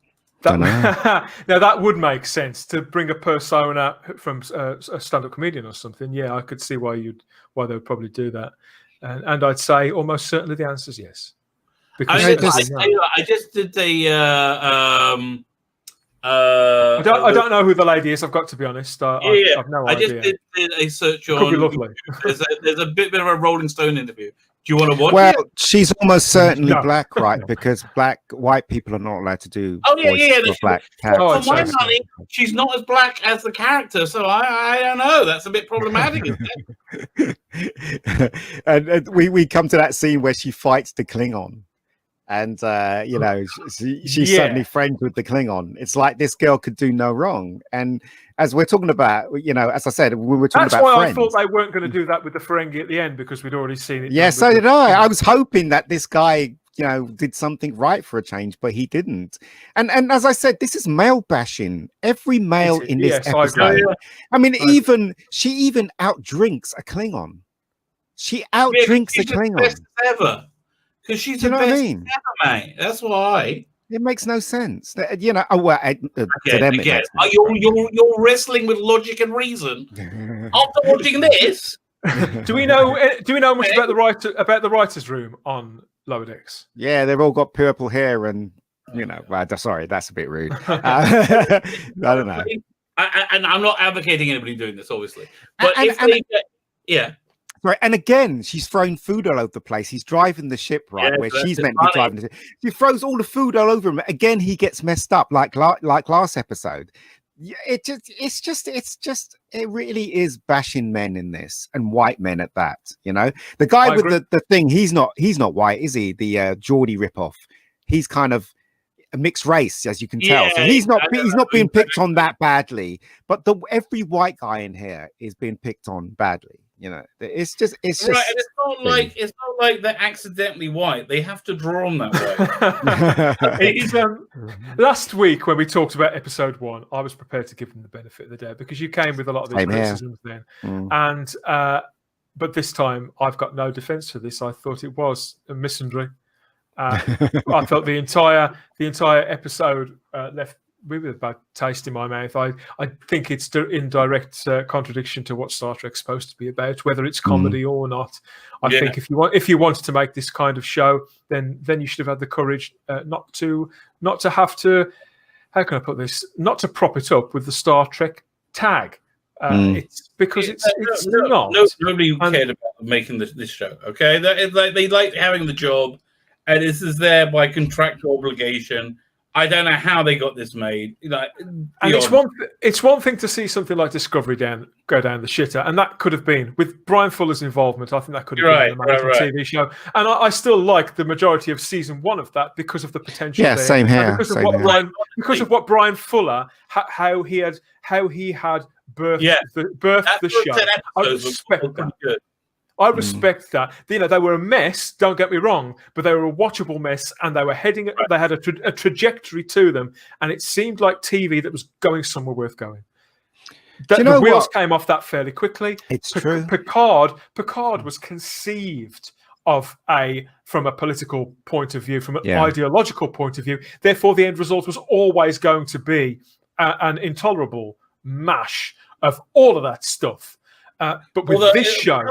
Now that would make sense, to bring a persona from a stand-up comedian or something. Yeah, I could see why they would probably do that, and I'd say almost certainly the answer is yes. Because I just did the. I don't know who the lady is. I've got to be honest. I've no idea. I just did a search on. Could be lovely. There's a bit of a Rolling Stone interview. Do you want to watch it? Well, she's almost certainly black, right? Because white people are not allowed to do. Black characters. For my money, she's not as black as the character, so I don't know. That's a bit problematic, isn't it? And we come to that scene where she fights the Klingon. And you know, she's suddenly friends with the Klingon. It's like this girl could do no wrong. And as we're talking about, you know, as I said, we were talking about friends. That's why I thought they weren't going to do that with the Ferengi at the end, because we'd already seen it. Yeah, so did I. I was hoping that this guy, you know, did something right for a change, but he didn't. And as I said, this is male bashing. Every male in this episode. I mean, she even outdrinks a Klingon. She outdrinks a Klingon. Best ever. Because she's the best ever, mate. That's why. It makes no sense. You know, you're wrestling with logic and reason. After watching this, do we know much about the writers' room on Lower Decks? Yeah, they've all got purple hair, and you know. Sorry, that's a bit rude. I don't know. And I'm not advocating anybody doing this, obviously. But Right, and again, she's throwing food all over the place. He's driving the ship, right, where she's meant to be driving the ship. She throws all the food all over him. Again, he gets messed up, like last episode. It really is bashing men in this, and white men at that. You know, the guy with the thing, he's not white, is he? The Geordie ripoff. He's kind of a mixed race, as you can tell. So he's not being picked on that badly. But every white guy in here is being picked on badly. You know, it's just right. And it's not like they're accidentally white. They have to draw them that way. Last week when we talked about episode 1, I was prepared to give them the benefit of the doubt because you came with a lot of these criticisms then, and but this time I've got no defense for this. I thought it was a misandry. I felt the entire episode left with a bad taste in my mouth. I think it's in direct contradiction to what Star Trek's supposed to be about, whether it's comedy or not. I think if you wanted to make this kind of show, then you should have had the courage not to have to, how can I put this, not to prop it up with the Star Trek tag. It's because it's not. Nobody cared about making this show. Okay, they like having the job, and this is there by contractual obligation. I don't know how they got this made. And it's one thing to see something like Discovery go down the shitter, and that could have been with Brian Fuller's involvement. I think that could have been a management TV show, and I still like the majority of season 1 of that because of the potential. Yeah, there. Same here. Because of what Brian Fuller, how he had birthed the show. I respect that. I respect that. You know, they were a mess. Don't get me wrong, but they were a watchable mess, and they were heading. They had a trajectory to them, and it seemed like TV that was going somewhere worth going. The wheels came off that fairly quickly. It's true. Picard was conceived of from a political point of view, from an ideological point of view. Therefore, the end result was always going to be an intolerable mash of all of that stuff. But with this show,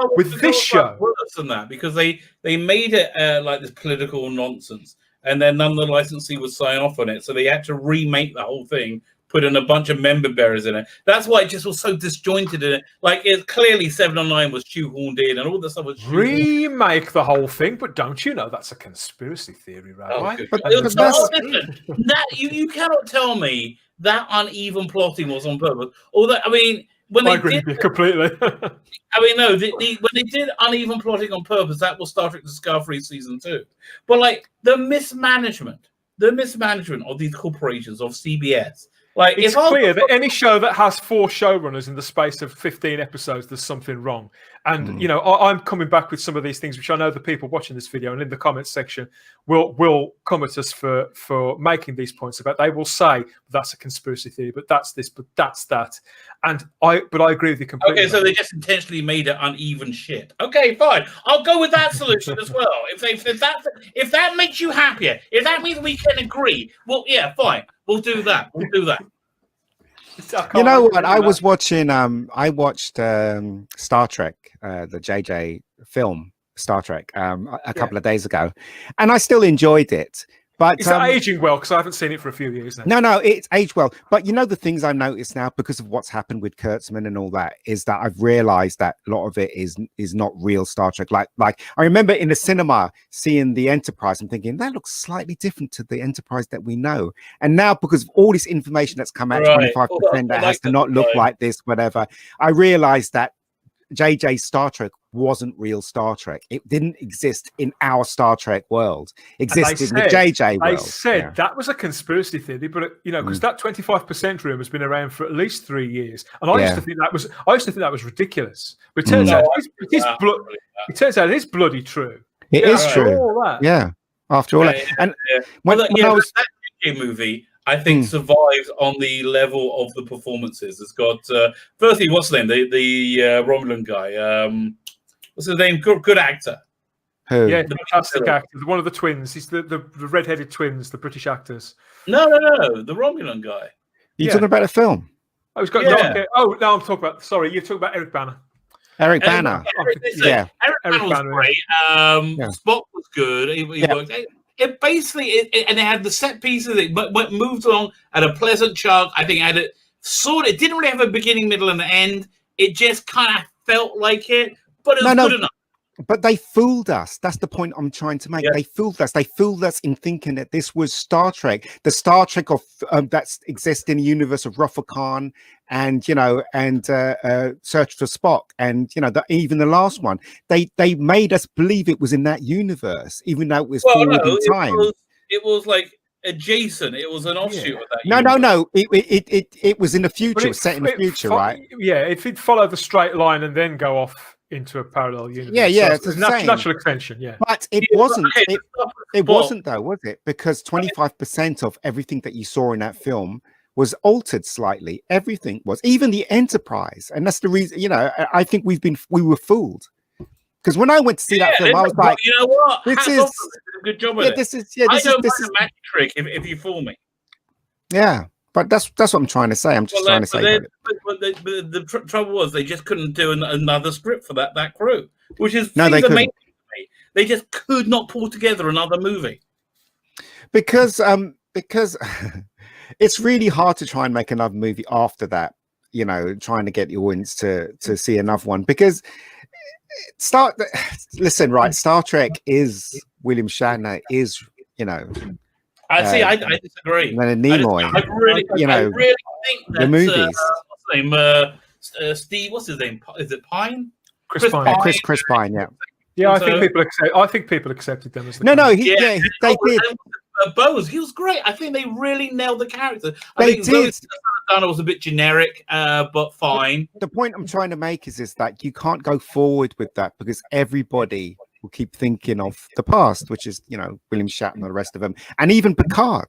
worse than that, because they made it like this political nonsense, and then none of the licensee would sign off on it, so they had to remake the whole thing, put in a bunch of member bearers in it. That's why it just was so disjointed in it. Like it clearly 7 or 9 was shoehorned in, and all the stuff was remake the whole thing. But don't you know that's a conspiracy theory, right? You cannot tell me that uneven plotting was on purpose. Although I mean. When I agree with you completely. I mean, no, when they did uneven plotting on purpose, that was Star Trek Discovery season 2. But like the mismanagement of these corporations, of CBS. Like it's clear that any show that has 4 showrunners in the space of 15 episodes, there's something wrong. And you know, I'm coming back with some of these things, which I know the people watching this video and in the comments section will come at us for making these points about. They will say that's a conspiracy theory, but that's this, but that's that. And I agree with you completely. Okay, so they just intentionally made it uneven shit. Okay, fine. I'll go with that solution as well. If that makes you happier, if that means we can agree, well, yeah, fine. We'll do that. You know what? I was watching. I watched Star Trek, the JJ film Star Trek, a couple of days ago, and I still enjoyed it. But is that aging well? Because I haven't seen it for a few years now. No, it's aged well. But you know, the things I've noticed now because of what's happened with Kurtzman and all that is that I've realized that a lot of it is not real Star Trek. Like I remember in the cinema seeing the Enterprise and thinking that looks slightly different to the Enterprise that we know. And now because of all this information that's come out, 25% that has to not look like this, whatever, I realized that JJ Star Trek wasn't real Star Trek. It didn't exist in our Star Trek world. It existed in the JJ world. I said that was a conspiracy theory, but you know, because that 25% room has been around for at least 3 years, and I used to think that was ridiculous. But it turns out it turns out bloody true. It is true. Yeah. After all that, and when I was that JJ movie, I think survives on the level of the performances. It's got firstly, what's his name? The Romulan guy. What's his name? Good actor. Who? Yeah, the fantastic actor. One of the twins. He's the red-headed twins, the British actors. No, the Romulan guy. You're talking about a film? Oh, he's got. Yeah. Oh, no, I'm talking about. Sorry, you're talking about Eric Bana. Eric Bana. Eric Bana was great. Spock was good. He worked. It basically, and it had the set pieces. It moved along at a pleasant chug. I think it had it didn't really have a beginning, middle, and end. It just kind of felt like it, but it was good enough. But they fooled us. That's the point I'm trying to make. Yeah. They fooled us. They fooled us in thinking that this was Star Trek, the Star Trek of that exists in the universe of Rafa Khan and Search for Spock, and even the last one. They made us believe it was in that universe, even though it was forward in time. It was like adjacent. It was an offshoot of that. No. It was in the future. It was set in the future, right? Yeah, it'd follow the straight line and then go off into a parallel universe. Yeah. So it's a natural extension. Yeah, but it wasn't. It wasn't though, was it? Because 25% of everything that you saw in that film was altered slightly. Everything was, even the Enterprise, and that's the reason. I think we were fooled. Because when I went to see that film, I was like, you know what? This is a good job with it. This is I don't mind a magic trick if you fool me. Yeah, but that's what I'm trying to say. I'm just trying to say. But the trouble was they just couldn't do another script for that crew, which is they amazing couldn't. to me. They just could not pull together another movie because it's really hard to try and make another movie after that. Trying to get the audience to see another one, because Star Trek is William Shatner is I see. I disagree. And Nimoy. I really think that the movies. What's his name? Steve. What's his name? Is it Pine? Chris Pine. Chris Pine. Yeah. Yeah, I think people accepted them as the they did. Bose, he was great. I think they really nailed the character. I think did. Donna was a bit generic, but fine. The point I'm trying to make is that you can't go forward with that because everybody will keep thinking of the past, which is William Shatner and the rest of them, and even Picard.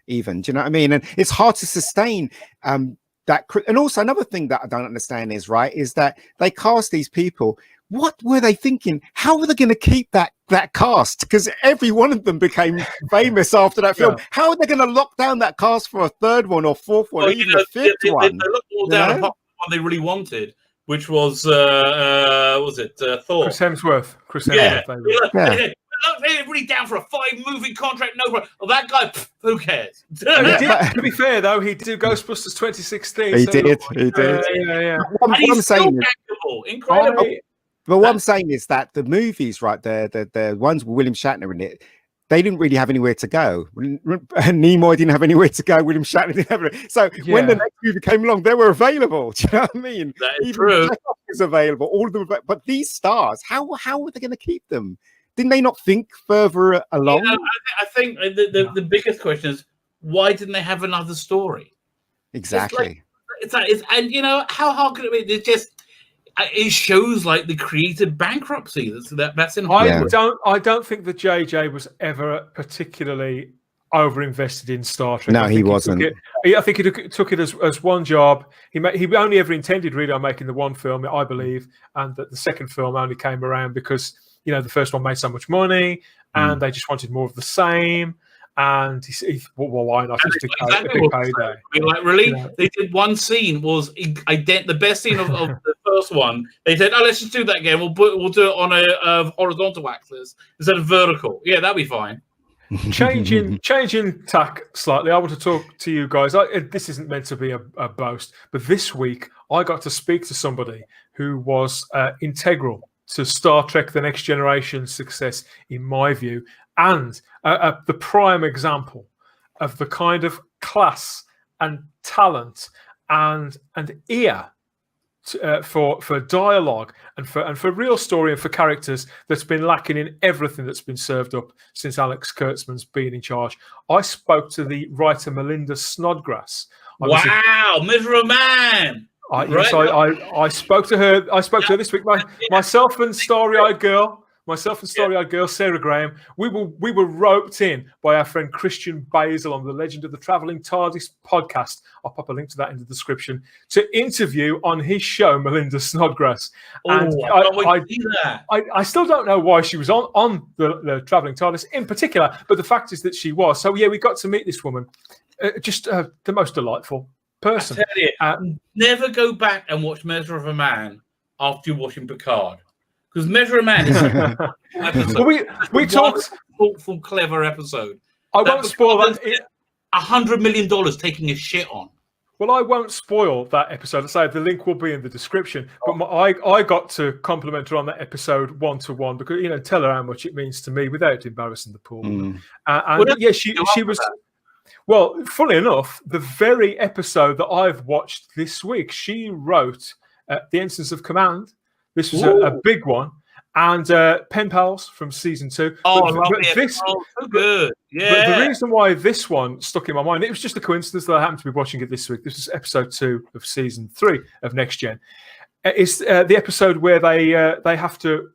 Even, do you know what I mean? And it's hard to sustain that. And also another thing that I don't understand is that they cast these people. What were they thinking? How were they going to keep that cast? Because every one of them became famous after that film. How are they going to lock down that cast for a third one or fourth one, or even a fifth one? They locked all down apart from what they really wanted, which was Thor? Chris Hemsworth. They're really down for a 5-movie contract. No problem. Well, that guy, who cares? To be fair, though, he did Ghostbusters 2016. He did. Yeah. What I'm saying is, incredible. But what I'm saying is that the movies, the ones with William Shatner in it, they didn't really have anywhere to go. Nimoy didn't have anywhere to go. William Shatner didn't have it. So when the next movie came along, they were available. Do you know what I mean? That is Even true. Chekhov was available. All of them, but these stars, how were they going to keep them? Didn't they not think further along? I think the biggest question is, why didn't they have another story? Exactly. It's and how hard could it be? It shows like the creative bankruptcy that's in Hollywood. I don't think that JJ was ever particularly over-invested in Star Trek. No, he wasn't. I think he took it as one job. He only ever intended really on making the one film, I believe, and that the second film only came around because the first one made so much money, and they just wanted more of the same. And he well, why not just a big payday? Really? They did one scene was the best scene of the first one. They said, "Oh, let's just do that again. We'll do it on a horizontal axis instead of vertical. Yeah, that'll be fine." Changing tack slightly. I want to talk to you guys. This isn't meant to be a boast, but this week I got to speak to somebody who was integral to Star Trek: The Next Generation's success, in my view, and the prime example of the kind of class and talent and ear for dialogue and for real story and for characters that's been lacking in everything that's been served up since Alex Kurtzman's been in charge. I spoke to the writer Melinda Snodgrass. Measure of Man. Yes, I spoke to her. I spoke to her this week. Myself and starry-eyed girl Sarah Graham. We were roped in by our friend Christian Basil on the Legend of the Travelling TARDIS podcast. I'll pop a link to that in the description to interview on his show Melinda Snodgrass. And I still don't know why she was on the Travelling TARDIS in particular, but the fact is that she was. So yeah, we got to meet this woman, just the most delightful person. I tell you, never go back and watch Measure of a Man after you're watching Picard. Because Measure of a Man is well, we talked thoughtful, clever episode. I won't spoil that. $100 million taking a shit on. Well, I won't spoil that episode. I say the link will be in the description. But I got to compliment her on that episode 1-to-1 because tell her how much it means to me without embarrassing the poor woman. She was. Well, funnily enough, the very episode that I've watched this week, she wrote The Ensigns of Command. This was a big one. and Pen Pals from season 2. Oh, I love it. Oh, so good. Yeah. But the reason why this one stuck in my mind, it was just a coincidence that I happened to be watching it this week. This is episode 2 of season 3 of Next Gen. It's the episode where they have to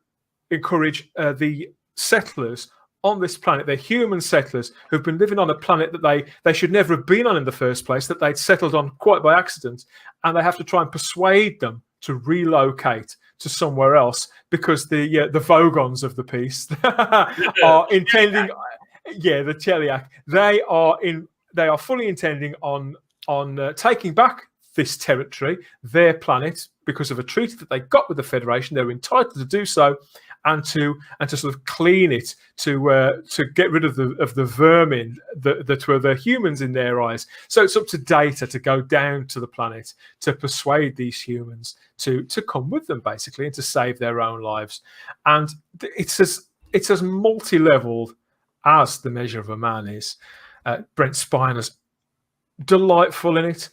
encourage the settlers on this planet. They're human settlers who've been living on a planet that they should never have been on in the first place, that they'd settled on quite by accident, and they have to try and persuade them to relocate to somewhere else because the Vogons of the piece are intending, the Cheliac, they are fully intending on taking back this territory, their planet, because of a treaty that they got with the Federation. They're entitled to do so, and to sort of clean it, to get rid of the vermin that were the humans in their eyes. So it's up to Data to go down to the planet to persuade these humans to come with them, basically, and to save their own lives. And it's as multi-leveled as The Measure of a Man is. Brent Spiner's delightful in it.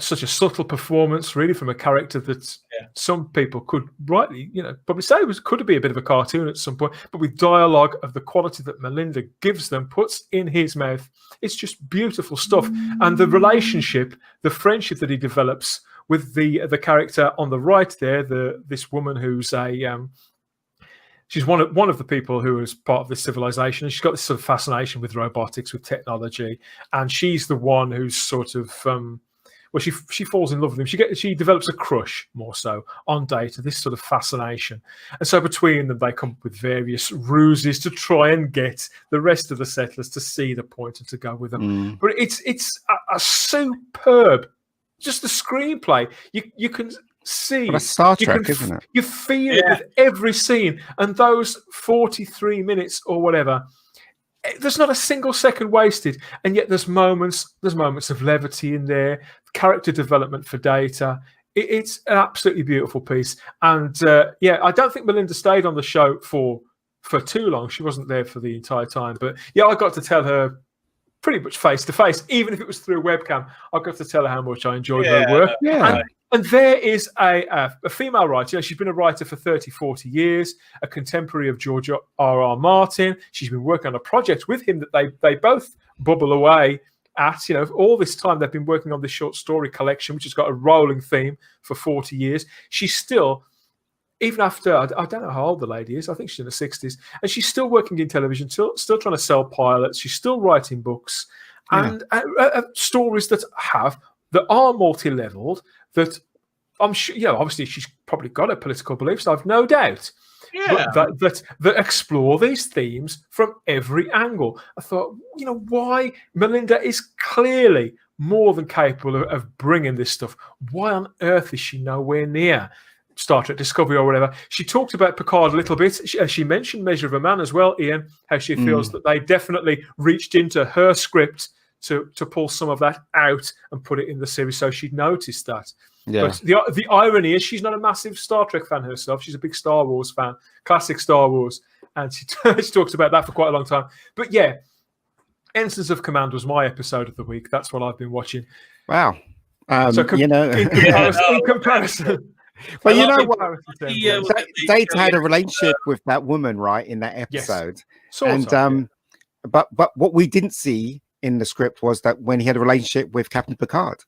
Such a subtle performance, really, from a character that some people could rightly, probably say could be a bit of a cartoon at some point, but with dialogue of the quality that Melinda gives them, puts in his mouth, it's just beautiful stuff. And the relationship, the friendship that he develops with the character on the right there, this woman who's she's one of the people who is part of this civilization. She's got this sort of fascination with robotics, with technology, and she's the one who's sort of she falls in love with him. She develops a crush, more so, on Data, this sort of fascination. And so between them, they come up with various ruses to try and get the rest of the settlers to see the point and to go with them. But it's a superb, just the screenplay. You can see. Well, Star Trek, isn't it? You feel it with every scene. And those 43 minutes or whatever, there's not a single second wasted, and yet there's moments of levity in there, character development for Data. It's an absolutely beautiful piece, and I don't think Melinda stayed on the show for too long. She wasn't there for the entire time, but I got to tell her pretty much face to face, even if it was through a webcam. I got to tell her how much I enjoyed her work. And there is a female writer. She's been a writer for 30, 40 years, a contemporary of George R.R. Martin. She's been working on a project with him that they both bubble away at. All this time they've been working on this short story collection, which has got a rolling theme for 40 years. She's still, even after, I don't know how old the lady is, I think she's in her 60s, and she's still working in television, still trying to sell pilots. She's still writing books and stories that are multi-leveled, that I'm sure, obviously she's probably got her political beliefs, I've no doubt, but that explore these themes from every angle. I thought, why Melinda is clearly more than capable of bringing this stuff. Why on earth is she nowhere near Star Trek Discovery or whatever? She talked about Picard a little bit. She mentioned Measure of a Man as well, Ian, how she feels that they definitely reached into her script to pull some of that out and put it in the series, so she'd noticed that. But the irony is she's not a massive Star Trek fan herself. She's a big Star Wars fan, classic Star Wars, and she talks about that for quite a long time. But Ensigns of Command was my episode of the week. That's what I've been watching. Wow. In comparison. Well, you know what? Data had a relationship with that woman, right, in that episode. Yes. But what we didn't see in the script was that when he had a relationship with Captain Picard.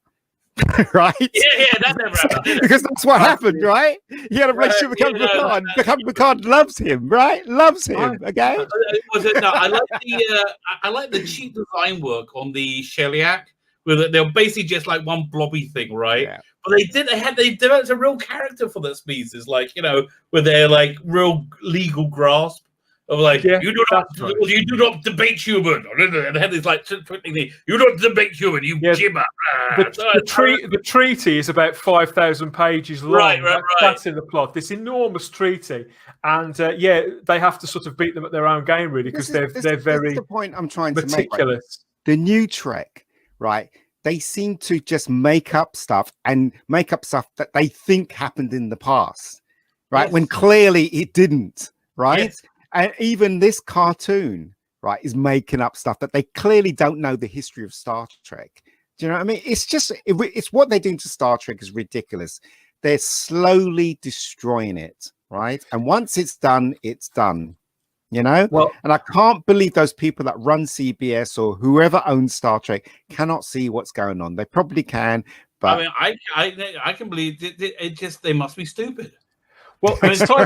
Right? That never happened. Because that's what happened, right? He had a relationship with Captain Picard. Captain Picard loves him, right? Loves him. Okay. I like the cheap design work on the Cheliac. They're basically just like one blobby thing, right? Yeah. But they developed a real character for that species, like with their like real legal grasp. Of like, you do not debate human. And they had this like, you don't debate human, you gibber. The treaty is about 5,000 pages long. Right. That's in the plot. This enormous treaty, and they have to sort of beat them at their own game, really, because they're very. This is the point I'm trying to meticulous. make. Right? The new Trek, right? They seem to just make up stuff that they think happened in the past, right? When clearly it didn't, right? Yes. And even this cartoon, right, is making up stuff that they clearly don't know the history of Star Trek. Do you know what I mean? It's what they're doing to Star Trek is ridiculous. They're slowly destroying it, right? And once it's done, it's done. You know, Well, and I can't believe those people that run CBS or whoever owns Star Trek cannot see what's going on. They probably can, but I mean, I can believe it just they must be stupid. well, it's time.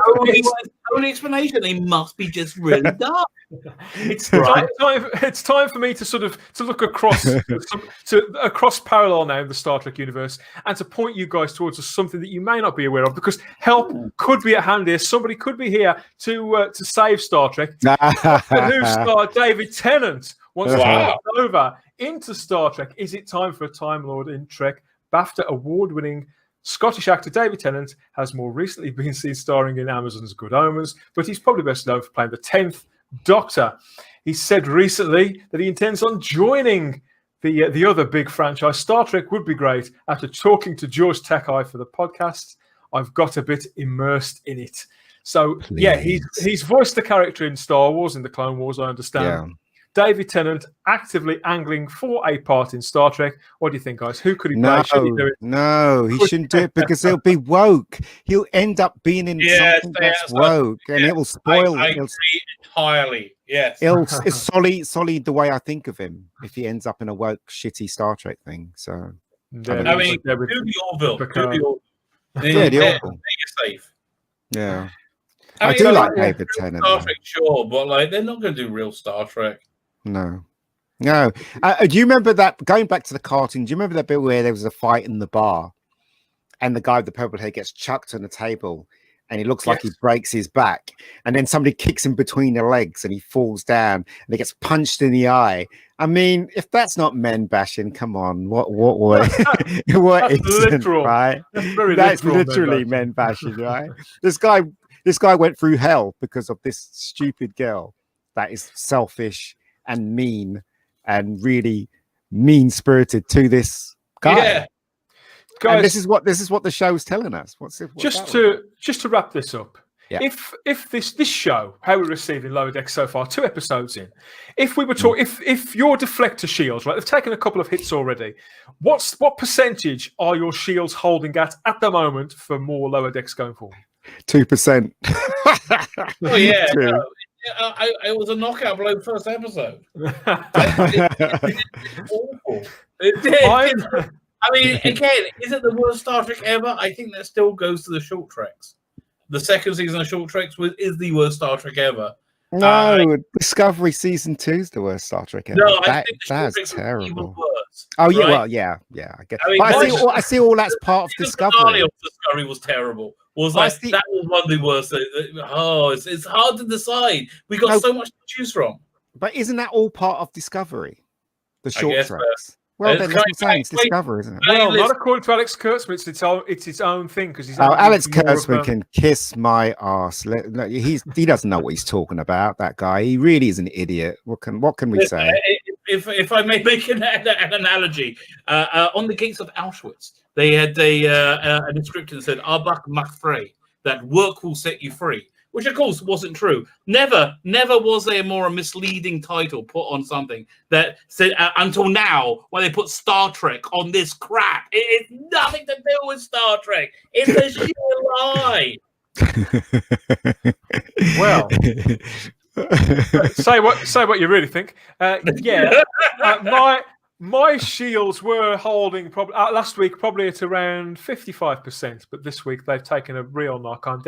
Only explanation. They must be just really dumb. It's time for me to sort of look across across parallel now in the Star Trek universe and to point you guys towards something that you may not be aware of, because help could be at hand here. Somebody could be here to save Star Trek. The new star David Tennant wants to cross over into Star Trek. Is it time for a Time Lord in Trek? BAFTA award-winning Scottish actor David Tennant has more recently been seen starring in Amazon's Good Omens, but he's probably best known for playing the 10th Doctor. He said recently that he intends on joining the other big franchise. Star Trek would be great. After talking to George Takei for the podcast, I've got a bit immersed in it. So, yeah, he's voiced the character in Star Wars, in the Clone Wars, I understand. Yeah. David Tennant actively angling for a part in Star Trek. What do you think, guys? Who could he play? Should he do it? No, he shouldn't do it because he'll be woke. He'll end up being in something that's woke, and it will spoil. I agree entirely. Yes, it's solid the way I think of him. If he ends up in a woke, shitty Star Trek thing, so Yeah, I mean, do the Orville. Yeah, the Orville. You're safe. Yeah, I mean, do like David Tennant. Star Trek, sure, but like they're not going to do real Star Trek. No. Do you remember that, going back to the cartoon, do you remember that bit where there was a fight in the bar and the guy with the purple hair gets chucked on the table and he looks like he breaks his back, and then somebody kicks him between the legs and he falls down and he gets punched in the eye? I mean, if that's not men bashing, come on, what isn't, literal. Right? That's literally men bashing, right? This guy went through hell because of this stupid girl that is selfish and mean and really mean-spirited to this guy. Yeah. Guys, and this is what the show's telling us. Just to wrap this up. Yeah. If this show, how we're receiving Lower Decks so far, 2 episodes in, if we were talking, if your deflector shields, right, they've taken a couple of hits already. What percentage are your shields holding at the moment for more Lower Decks going forward? 2%. Oh yeah. It was a knockout below the first episode. It's awful. I mean, again, is it the worst Star Trek ever? I think that still goes to the short treks. The second season of short treks is the worst Star Trek ever. No, Discovery season 2 is the worst Star Trek ever. No, I think that's terrible. Even worse, oh yeah, right? Well, yeah. I guess. I see all that's part of Discovery. Discovery was terrible. That was one of the worst. It's hard to decide. We got so much to choose from. But isn't that all part of Discovery? The short treks. Well, then that's what I'm saying. It's Discovery, isn't it? Well, not according to Alex Kurtzman. It's its own thing because he's. Alex Kurtzman can kiss my ass. He doesn't know what he's talking about. That guy. He really is an idiot. What can we say? If I may make an analogy, on the gates of Auschwitz, they had a description that said "Arbach macht frei," that work will set you free, which of course wasn't true. Never was there more a misleading title put on something that said until now, when they put Star Trek on this crap. It's nothing to do with Star Trek. It's a sheer lie. Well. say what you really think. My shields were holding probably last week probably at around 55%, but this week they've taken a real knock. I'm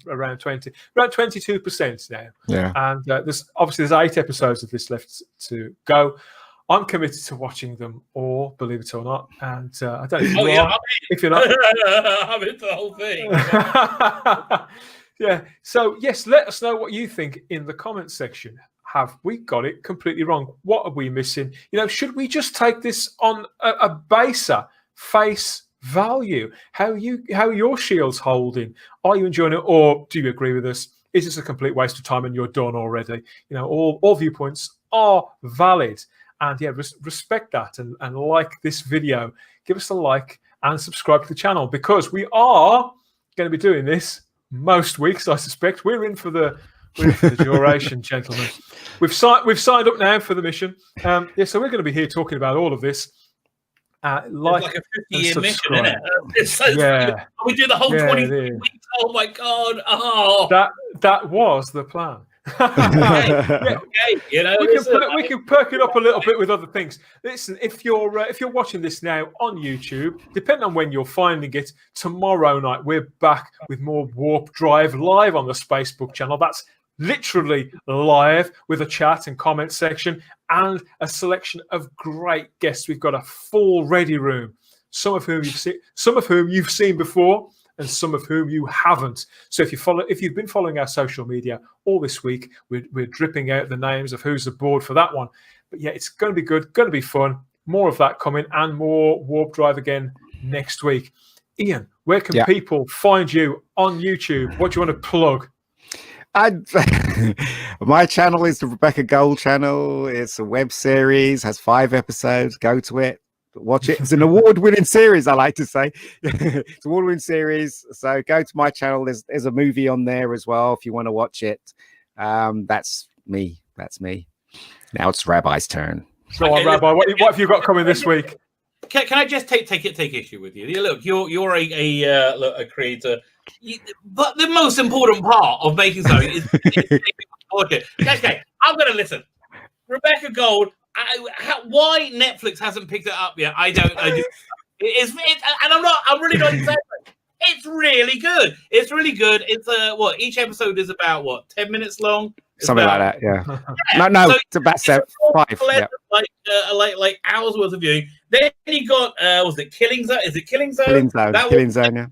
around 22% now. Yeah, and there's 8 episodes of this left to go. I'm committed to watching them all, believe it or not. And I don't know if you're not. I'm into the whole thing. Yeah. So, yes, let us know what you think in the comments section. Have we got it completely wrong? What are we missing? Should we just take this on a baser face value? How are your shields holding? Are you enjoying it, or do you agree with us? Is this a complete waste of time and you're done already? All viewpoints are valid. And yeah, respect that and like this video. Give us a like and subscribe to the channel, because we are going to be doing this most weeks, I suspect. We're in for the duration, gentlemen. We've signed up now for the mission. So we're going to be here talking about all of this. like it's like a and 50-year mission, subscribe. isn't it? It's so Yeah. we do the whole Yeah, 20 it is. weeks. Oh my god! Oh, That was the plan. okay, you know, We can perk it up a little bit with other things. Listen, if you're watching this now on YouTube, depending on when you're finding it, tomorrow night we're back with more Warp Drive live on the Spacebook channel. That's literally live with a chat and comment section and a selection of great guests. We've got a full ready room, some of whom you've seen before, and some of whom you haven't. So if you've been following our social media all this week, we're dripping out the names of who's aboard for that one. But yeah, it's going to be good, going to be fun. More of that coming, and more Warp Drive again next week. Ian, where can people find you on YouTube? What do you want to plug? My channel is the Rebecca Gold channel. It's a web series, has 5 episodes. Go to it. Watch it. It's an award-winning series, I like to say. It's an award-winning series. So go to my channel. There's a movie on there as well if you want to watch it. That's me. Now it's Rabbi's turn. So, Rabbi, what have you got coming this week? Can I just take issue with you? Look, you're a creator, but the most important part of making something is okay. I'm going to listen. Rebecca Gold. Why Netflix hasn't picked it up yet? I don't. And I'm really not excited. It's really good. It's really good. It's each episode is about 10 minutes long. Something like that. Yeah. No. So it's about 5. Yeah. Like hours worth of viewing. Then you got was it Killing Zone? Is it Killing Zone? Killing Zone. Yeah.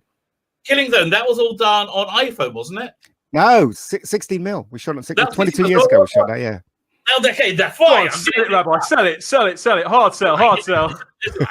Killing Zone. That was all done on iPhone, wasn't it? No, 16 mil. We shot it 22 years ago. We shot that. Yeah. Oh, okay, that's fine. Sell it, Rabbi. Sell it. Hard sell. I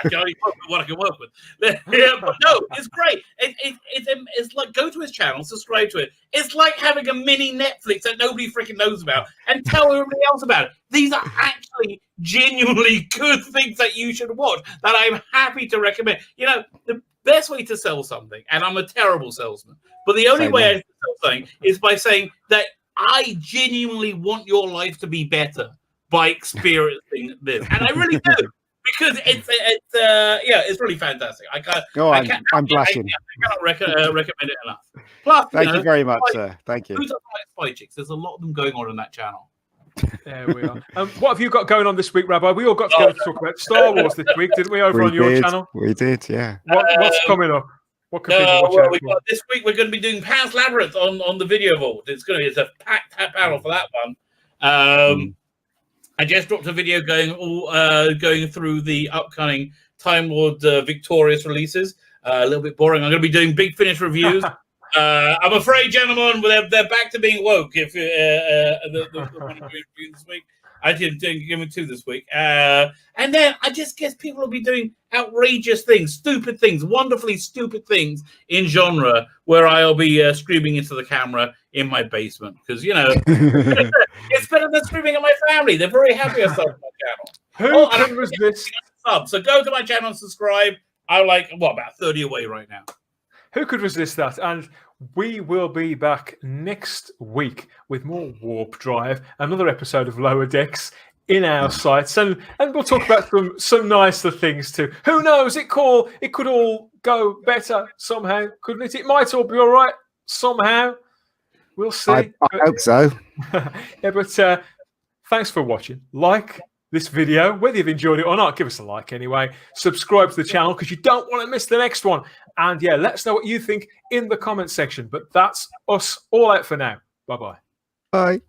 can only work with what I can work with. Yeah, but no, it's great. It's like go to his channel, subscribe to it. It's like having a mini Netflix that nobody freaking knows about, and tell everybody else about it. These are actually genuinely good things that you should watch that I'm happy to recommend. You know, the best way to sell something, and I'm a terrible salesman, but the only way I can sell something is by saying that I genuinely want your life to be better by experiencing this, and I really do, because it's really fantastic. I'm blushing. I cannot recommend it enough. Plus, thank you very much, sir. Thank you. Who's up like Spy Chicks? There's a lot of them going on that channel. There we are. What have you got going on this week, Rabbi? We all got together to talk about Star Wars this week, didn't we? Over on your channel. We did, yeah. What's coming up? What can people watch out for? This week we're going to be doing Pan's Labyrinth on the video vault. It's a packed panel for that one. I just dropped a video going through the upcoming Time Lord Victorious releases. A little bit boring. I'm going to be doing Big Finish reviews. I'm afraid, gentlemen, they're back to being woke. If the one I'm doing this week, I did give them 2 this week, and then I just guess people will be doing outrageous things, stupid things, wonderfully stupid things in genre, where I'll be screaming into the camera in my basement because it's better than screaming at my family. They're very happy I started my channel. Who can resist? So go to my channel and subscribe. I'm about 30 away right now. Who could resist that? And we will be back next week with more Warp Drive, another episode of Lower Decks in our sights, and we'll talk about some nicer things too. Who knows? It could all go better somehow, couldn't it? It might all be all right somehow. We'll see. I hope so. Yeah, but thanks for watching. Like this video, whether you've enjoyed it or not, give us a like anyway. Subscribe to the channel because you don't want to miss the next one. And yeah, let us know what you think in the comment section. But that's us all out for now. Bye-bye. Bye.